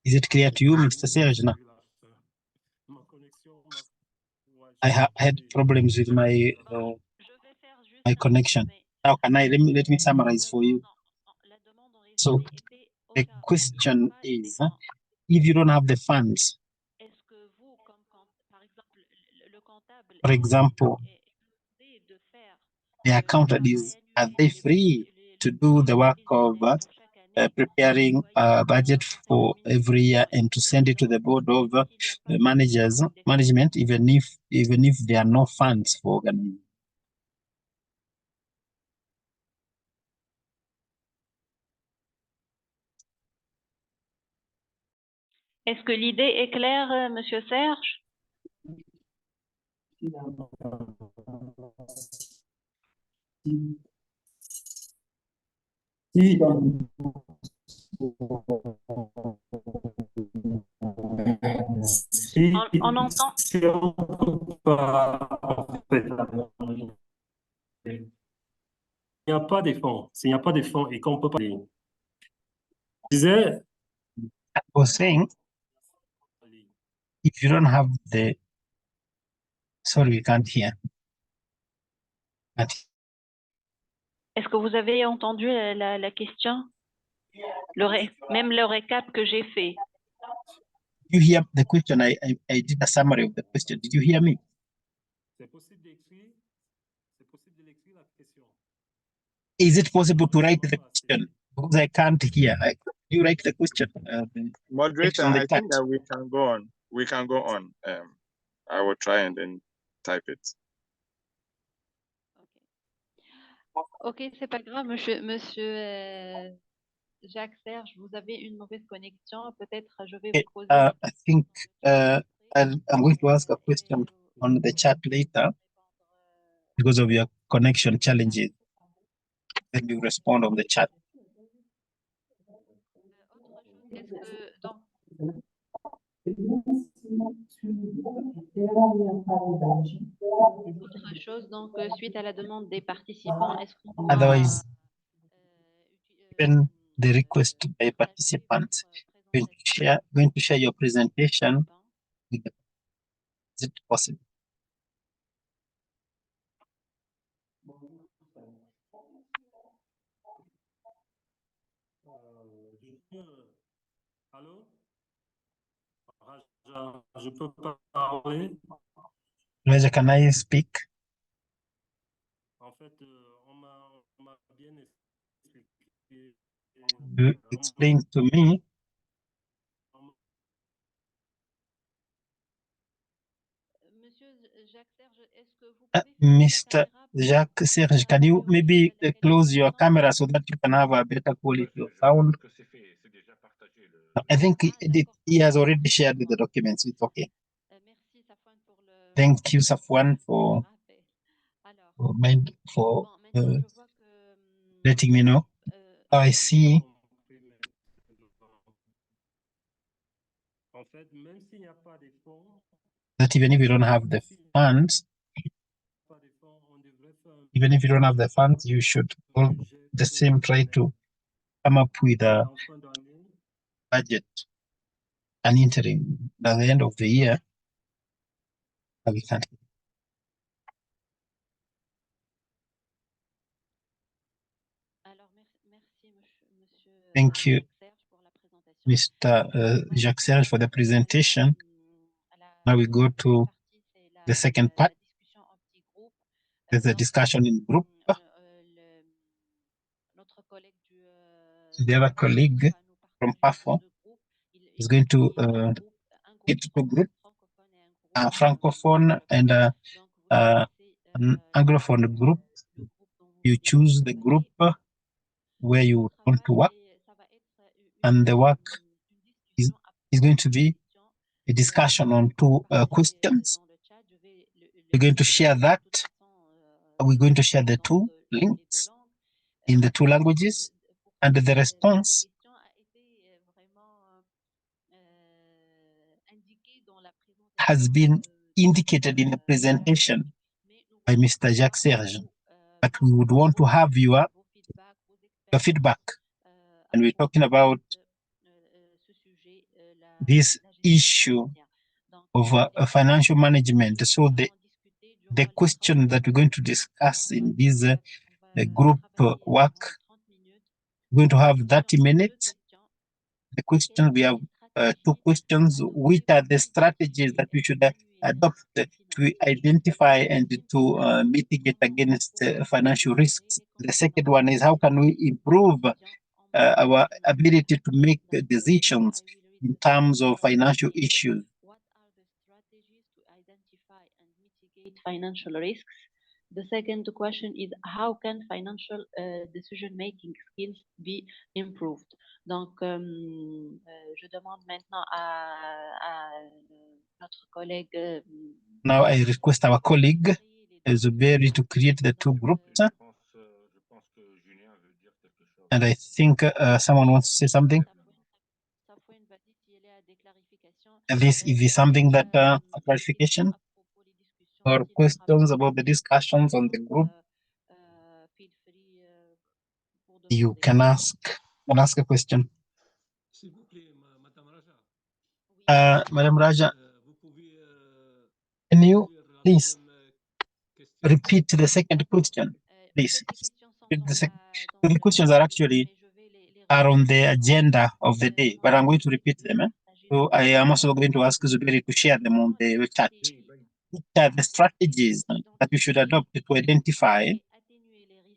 Is it clear to you, Mr. Serge? Now? I had problems with my connection. Now, let me summarize for you. So the question is, if you don't have the funds, for example, the accountant are they free to do the work of preparing a budget for every year and to send it to the board of management, even if there are no funds for organizing? Est-ce que l'idée est claire, monsieur Serge? On entend. Il n'y a pas de fonds. S'il n'y a pas de fonds et qu'on peut pas. Je disais. I was saying, if you don't have the, sorry, we can't hear. Est-ce que vous avez entendu la question? Même le récap que j'ai fait. You hear the question? I did a summary of the question. Did you hear me? Is it possible to write the question? Because I can't hear. You write the question. Moderator, I think that we can go on. We can go on. I will try and then type it. Ok, c'est pas grave, monsieur Jacques Serge, vous avez une mauvaise connexion. Peut-être je vais vous poser. I think I'm going to ask a question on the chat later because of your connection challenges. Then you respond on the chat. Autre chose, donc, suite à la demande des participants, est-ce qu'on peut Otherwise, even the request by participants, going to share your presentation with the, is it possible? Allô? Raja, je peux parler? Raja, can I speak? En fait, on m'a bien expliqué. You explain to me. Mr. Jacques Serge, can you maybe close your camera so that you can have a better quality of sound? I think he has already shared the documents. It's okay. Thank you, Safouane, for letting me know. I see. That even if you don't have the funds, you should all the same try to come up with a budget, an interim by the end of the year. We can't. Thank you, Mr. Jacques Serge, for the presentation. Now we go to the second part. There's a discussion in group. The other colleague from PAFO is going to get to group, Francophone and an Anglophone group. You choose the group where you want to work, and the work is going to be a discussion on two questions. We're going to share that. We're going to share the two links in the two languages, and the response has been indicated in the presentation by Mr. Jacques Serge, but we would want to have your feedback. And we're talking about this issue of financial management. So the question that we're going to discuss in this group work, we're going to have 30 minutes. The question, we have two questions. Which are the strategies that we should adopt to identify and to mitigate against financial risks? The second one is how can we improve our ability to make decisions in terms of financial issues? What are the strategies to identify and mitigate financial risks? The second question is how can financial decision-making skills be improved? Donc, je demande maintenant à notre collègue. Now I request our colleague Zuberi to create the two groups. And I think someone wants to say something. This is something that a clarification or questions about the discussions on the group. You can ask a question. Madam Raja, can you please repeat the second question, please? The questions are actually on the agenda of the day, but I'm going to repeat them. So I am also going to ask Zuberi to share them on the chat. Which are the strategies that we should adopt to identify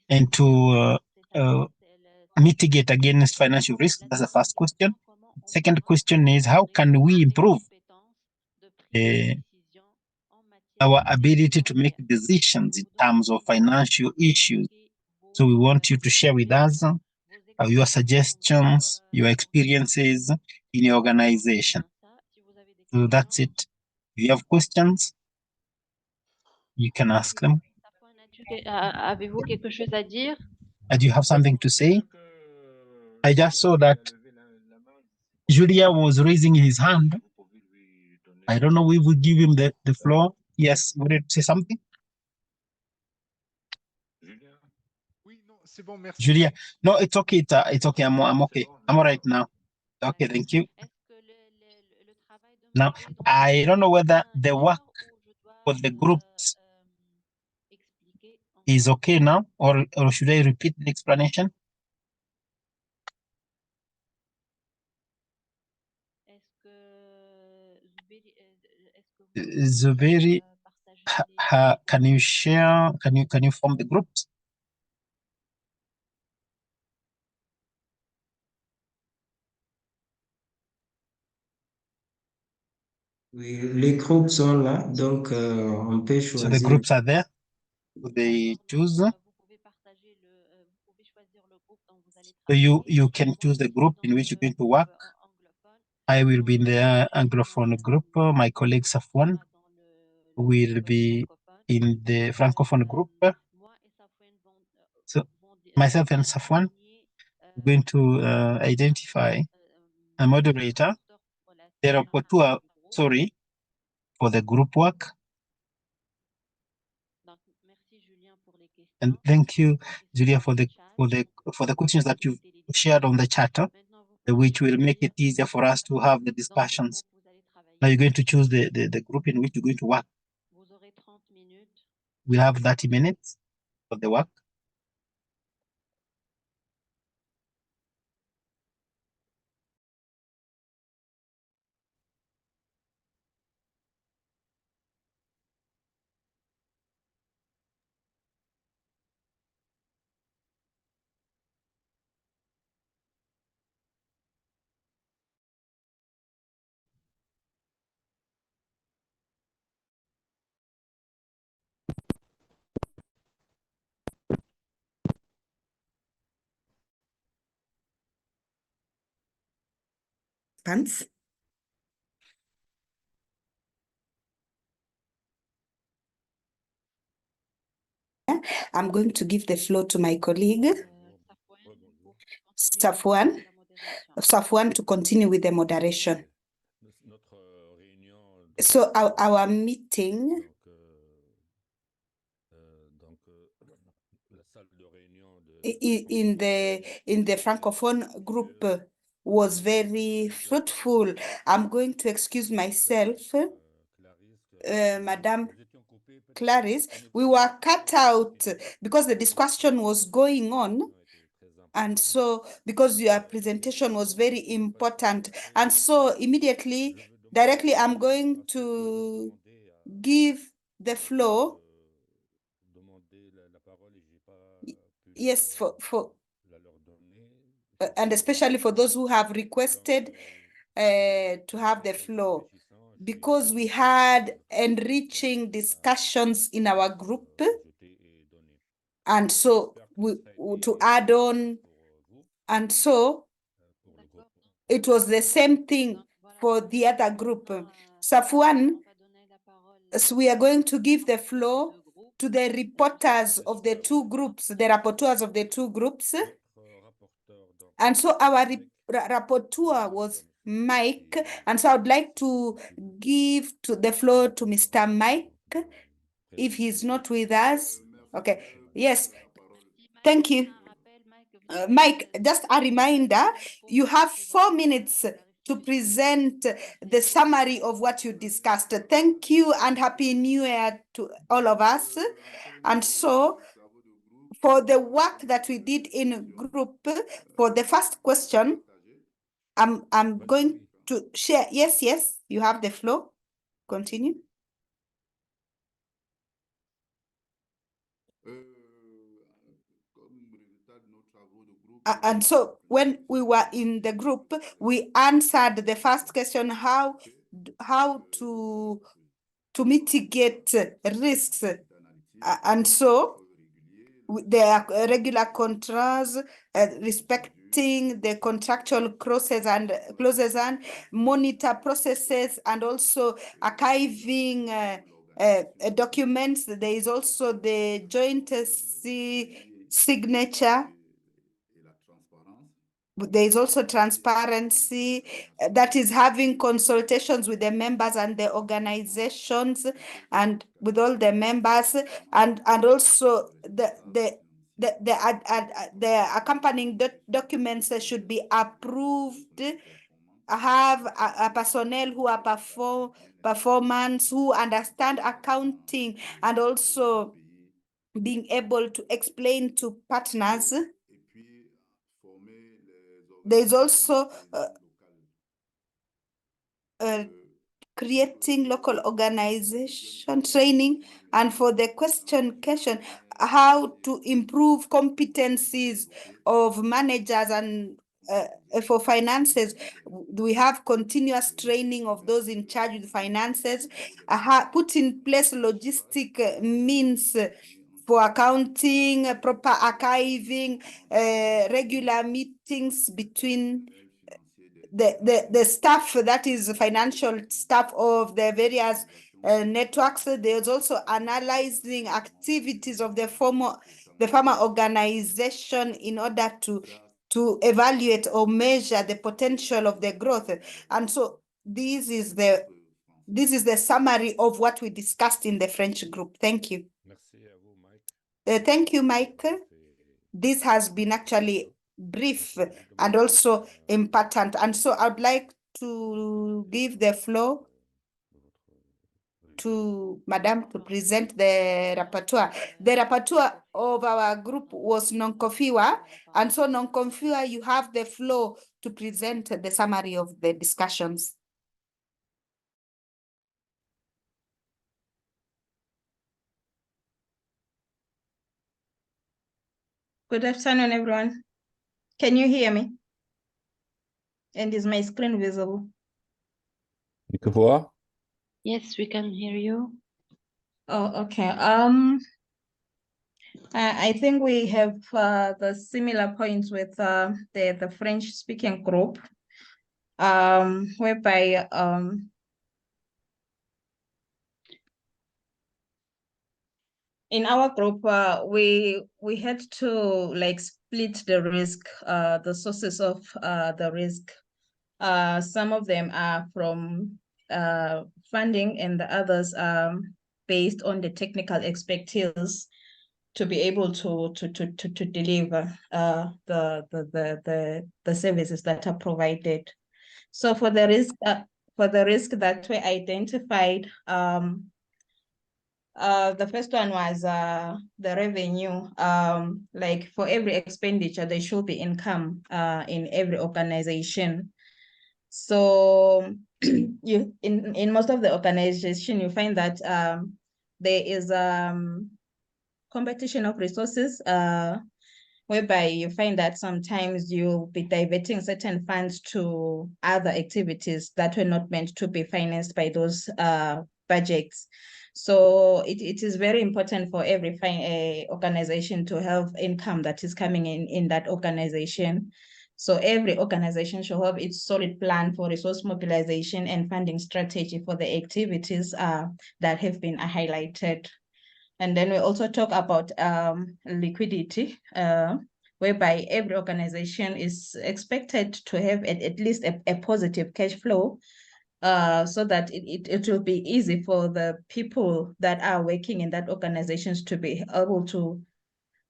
and to mitigate against financial risk? That's the first question. Second question is how can we improve our ability to make decisions in terms of financial issues? So we want you to share with us your suggestions, your experiences in your organization. So that's it. If you have questions, you can ask them. Avez-vous quelque chose à dire? And you have something to say? I just saw that Julia was raising his hand. I don't know if we give him the floor. Yes, wanted to say something? Julia, no, it's okay. It's okay. I'm okay. I'm all right now. Okay, thank you. Now, I don't know whether the work for the groups is okay now, or should I repeat the explanation? Zuberi, can you share? Can you form the groups? Oui, les groupes sont là, donc on peut choisir. So the groups are there. They choose. So you can choose the group in which you're going to work. I will be in the Anglophone group. My colleague Safouane will be in the Francophone group. So myself and Safouane are going to identify a moderator, the rapporteur, sorry, for the group work. And thank you, Julia, for the questions that you've shared on the chat, which will make it easier for us to have the discussions. Now you're going to choose the group in which you're going to work. We'll have 30 minutes for the work. Pants. I'm going to give the floor to my colleague, Safouane, to continue with the moderation. So our meeting in the Francophone group was very fruitful. I'm going to excuse myself, Madame Clarisse. We were cut out because the discussion was going on. And so, because your presentation was very important, and so immediately, directly, I'm going to give the floor. Yes, and especially for those who have requested to have the floor, because we had enriching discussions in our group, and so to add on, and so it was the same thing for the other group. Safouane, so we are going to give the floor to the reporters of the two groups, the rapporteurs of the two groups. And so our rapporteur was Mike. And so I would like to give the floor to Mr. Mike, if he's not with us. Okay, yes, thank you. Mike, just a reminder, you have 4 minutes to present the summary of what you discussed. Thank you and Happy New Year to all of us. And so, for the work that we did in group, for the first question, I'm going to share. Yes, you have the floor. Continue. And so when we were in the group, we answered the first question, how to mitigate risks. And so there are regular controls, implementing the contractual clauses and monitor processes, and also archiving documents. There is also the joint signature. There is also transparency, that is having consultations with the members and the organizations and with all the members, and also the accompanying documents should be approved. Have a personnel who are performance, who understand accounting, and also being able to explain to partners. There is also creating local organization training, and for the question, how to improve competencies of managers and for finances. We have continuous training of those in charge with finances, put in place logistic means for accounting, proper archiving, regular meetings between the staff, that is financial staff of the various networks. There's also analyzing activities of the farmer organization in order to evaluate or measure the potential of the growth. And so this is the summary of what we discussed in the French group. Thank you. Thank you, Mike. This has been actually brief and also important. And so I'd like to give the floor to Madame to present the rapporteur. The rapporteur of our group was Nonkofiwa. And so Nonkofiwa, you have the floor to present the summary of the discussions. Good afternoon, everyone. Can you hear me? And is my screen visible? Yes, we can hear you. Oh, okay. I think we have the similar points with the French-speaking group, whereby in our group, we had to split the risk, the sources of the risk. Some of them are from funding, and the others are based on the technical expertise to be able to deliver the services that are provided. So for the risk that we identified, the first one was the revenue. Like for every expenditure, there should be income in every organization. So in most of the organization, you find that there is competition of resources, whereby you find that sometimes you'll be diverting certain funds to other activities that were not meant to be financed by those budgets. So it is very important for every organization to have income that is coming in that organization. So every organization should have its solid plan for resource mobilization and funding strategy for the activities that have been highlighted. And then we also talk about liquidity, whereby every organization is expected to have at least a positive cash flow, so that it will be easy for the people that are working in that organizations to be able to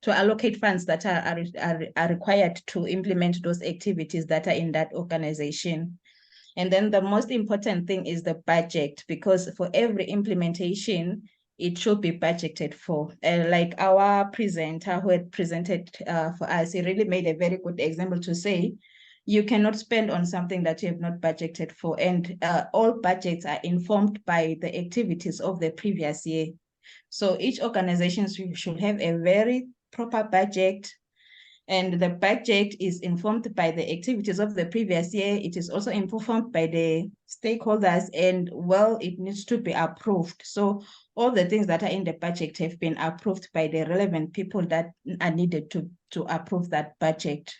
allocate funds that are required to implement those activities that are in that organization. And then the most important thing is the budget, because for every implementation, it should be budgeted for. Like our presenter who had presented for us, he really made a very good example to say, you cannot spend on something that you have not budgeted for. And all budgets are informed by the activities of the previous year. So each organization should have a very proper budget, and the budget is informed by the activities of the previous year. It is also informed by the stakeholders, and well, it needs to be approved. So all the things that are in the budget have been approved by the relevant people that are needed to approve that budget.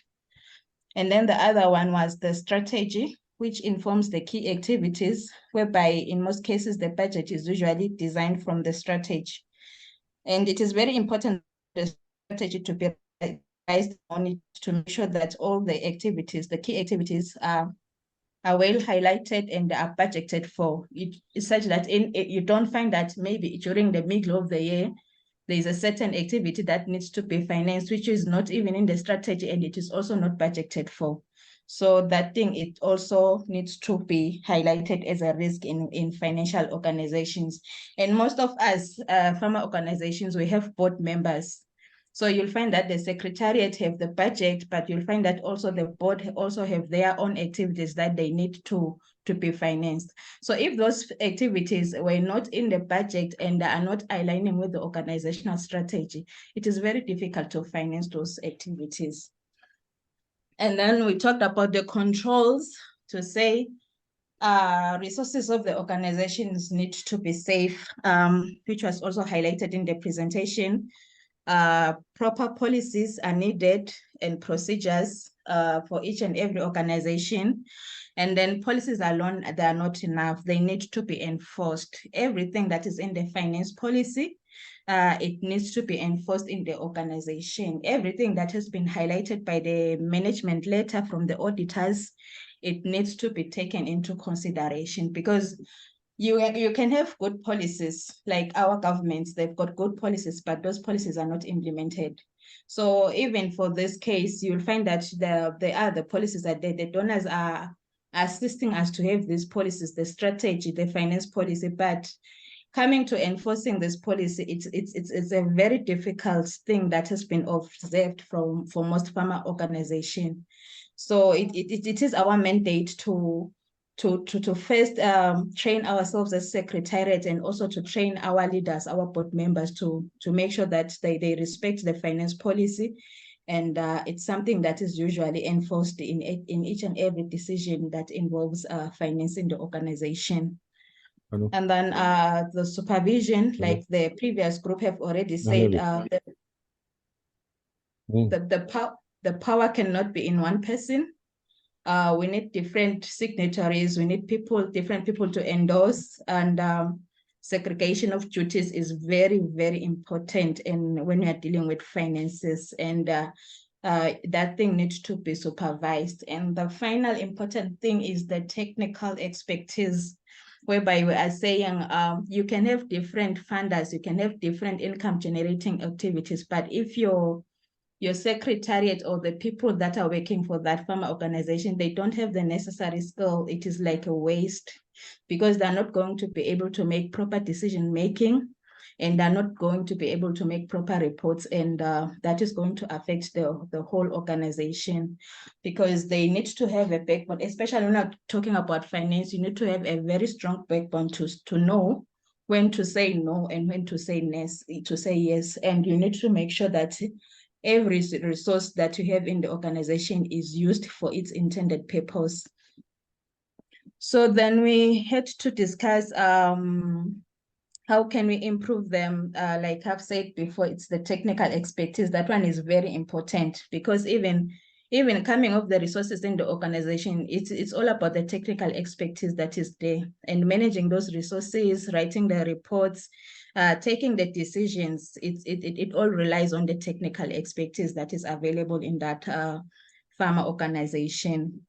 And then the other one was the strategy, which informs the key activities, whereby in most cases, the budget is usually designed from the strategy. And it is very important for the strategy to be revised on it to make sure that all the activities, the key activities are well highlighted and are budgeted for. It's such that you don't find that maybe during the middle of the year, there is a certain activity that needs to be financed, which is not even in the strategy, and it is also not budgeted for. So that thing, it also needs to be highlighted as a risk in financial organizations. And most of us, farmer organizations, we have board members. So you'll find that the secretariat have the budget, but you'll find that also the board also have their own activities that they need to be financed. So if those activities were not in the budget and are not aligning with the organizational strategy, it is very difficult to finance those activities. And then we talked about the controls to say resources of the organizations need to be safe, which was also highlighted in the presentation. Proper policies are needed and procedures for each and every organization. And then policies alone, they are not enough. They need to be enforced. Everything that is in the finance policy, it needs to be enforced in the organization. Everything that has been highlighted by the management letter from the auditors, it needs to be taken into consideration, because you can have good policies, like our governments, they've got good policies, but those policies are not implemented. So even for this case, you'll find that the policies that the donors are assisting us to have these policies, the strategy, the finance policy, but coming to enforcing this policy, it's a very difficult thing that has been observed for most farmer organizations. So it is our mandate to first train ourselves as secretariat, and also to train our leaders, our board members, to make sure that they respect the finance policy. And it's something that is usually enforced in each and every decision that involves finance in the organization. Hello. And then the supervision, hello, like the previous group have already said, the power cannot be in one person. We need different signatories. We need different people to endorse, and segregation of duties is very, very important. And when we are dealing with finances, and that thing needs to be supervised. And the final important thing is the technical expertise, whereby we are saying you can have different funders, you can have different income generating activities, but if your secretariat or the people that are working for that farmer organization, they don't have the necessary skill, it is like a waste, because they're not going to be able to make proper decision making, and they're not going to be able to make proper reports, and that is going to affect the whole organization, because they need to have a backbone, especially when we're talking about finance. You need to have a very strong backbone to know when to say no and when to say yes, and you need to make sure that every resource that you have in the organization is used for its intended purpose. So then we had to discuss how can we improve them. Like I've said before, it's the technical expertise. That one is very important, because even coming of the resources in the organization, it's all about the technical expertise that is there, and managing those resources, writing the reports, taking the decisions. It all relies on the technical expertise that is available in that farmer organization.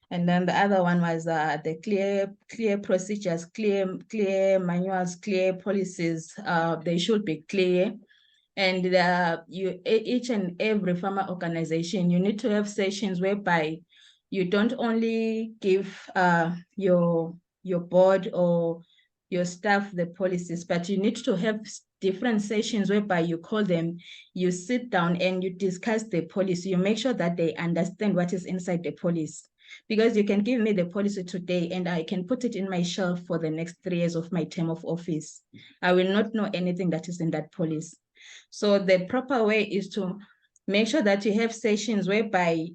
And then the other one was the clear procedures, clear manuals, clear policies. They should be clear. And each and every farmer organization, you need to have sessions whereby you don't only give your board or your staff the policies, but you need to have different sessions whereby you call them, you sit down and you discuss the policy. You make sure that they understand what is inside the policy. Because you can give me the policy today and I can put it in my shelf for the next 3 years of my term of office. I will not know anything that is in that policy. So the proper way is to make sure that you have sessions whereby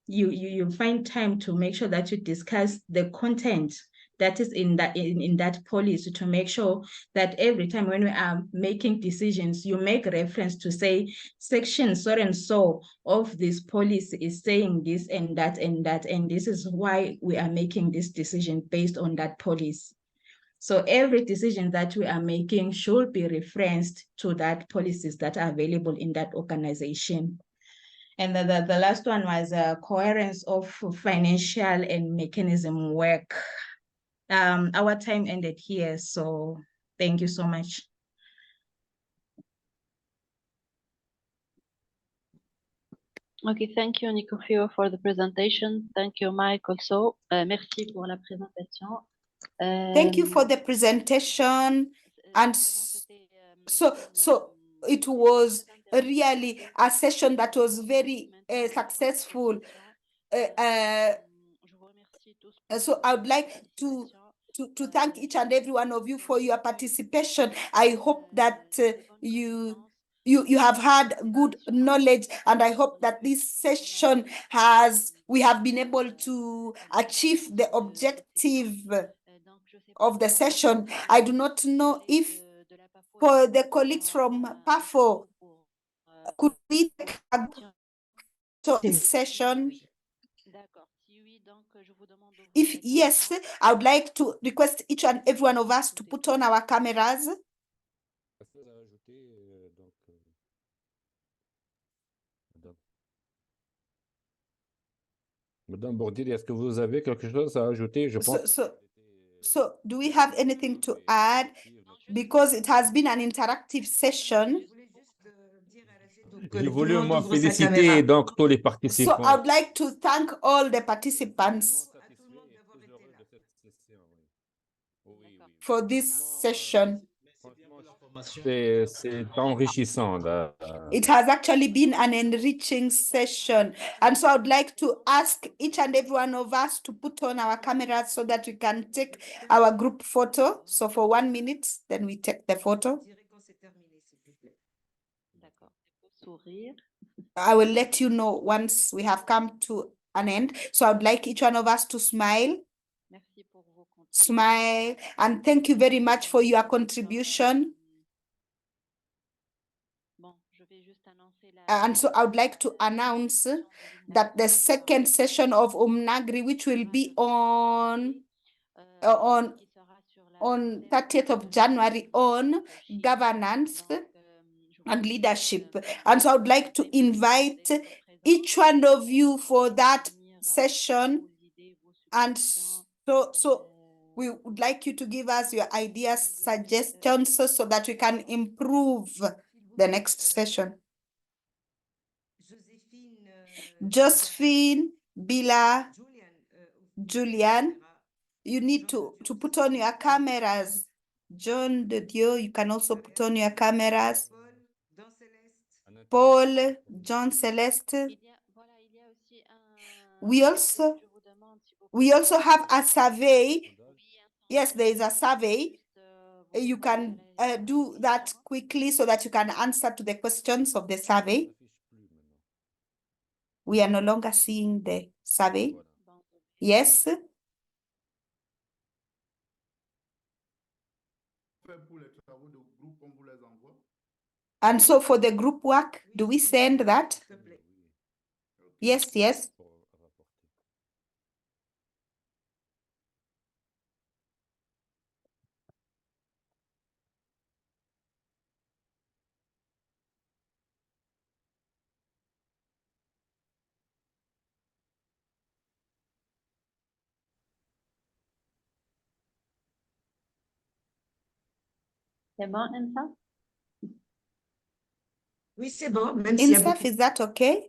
you find time to make sure that you discuss the content, that is in that policy, to make sure that every time when we are making decisions, you make reference to say section so and so of this policy is saying this and that and that, and this is why we are making this decision based on that policy. So every decision that we are making should be referenced to that policies that are available in that organization. And the last one was coherence of financial and mechanism work. Our time ended here, so thank you so much. Okay, thank you, Nicole, for the presentation. Thank you, Mike, also. Merci pour la présentation. Thank you for the presentation. And so it was really a session that was very successful. So I would like to thank each and every one of you for your participation. I hope that you have had good knowledge, and I hope that this session we have been able to achieve the objective of the session. I do not know if for the colleagues from PAFO, could we take a session? If yes, I would like to request each and every one of us to put on our cameras. Madame Bourdier, est-ce que vous avez quelque chose à ajouter? Je pense. So do we have anything to add? Because it has been an interactive session. J'ai voulu moi féliciter donc tous les participants. So I would like to thank all the participants for this session. C'est enrichissant. It has actually been an enriching session. And so I would like to ask each and every one of us to put on our cameras so that we can take our group photo. So for 1 minute, then we take the photo. I will let you know once we have come to an end. So I would like each one of us to smile. Smile. And thank you very much for your contribution. And so I would like to announce that the second session of UMNAGRI, which will be on 30th of January on governance and leadership. And so I would like to invite each one of you for that session. And so we would like you to give us your ideas, suggestions, so that we can improve the next session. Josephine, Bila, Julian, you need to put on your cameras. John de Dieu, you can also put on your cameras. Paul, John Celeste. We also have a survey. Yes, there is a survey. You can do that quickly so that you can answer to the questions of the survey. We are no longer seeing the survey. Yes. And so for the group work, do we send that? Yes, yes. C'est bon, Insa? Oui, c'est bon. Insaf, is that okay?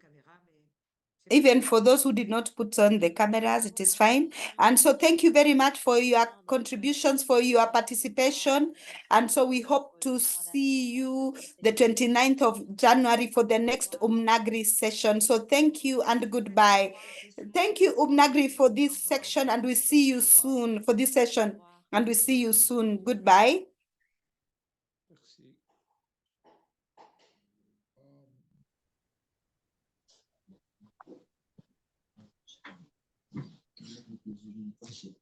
Even for those who did not put on the cameras, it is fine. And so thank you very much for your contributions, for your participation. And so we hope to see you the 29th of January for the next UMNAGRI session. So thank you and goodbye. Thank you, UMNAGRI, for this section, and we see you soon for this session. And we see you soon. Goodbye. Merci.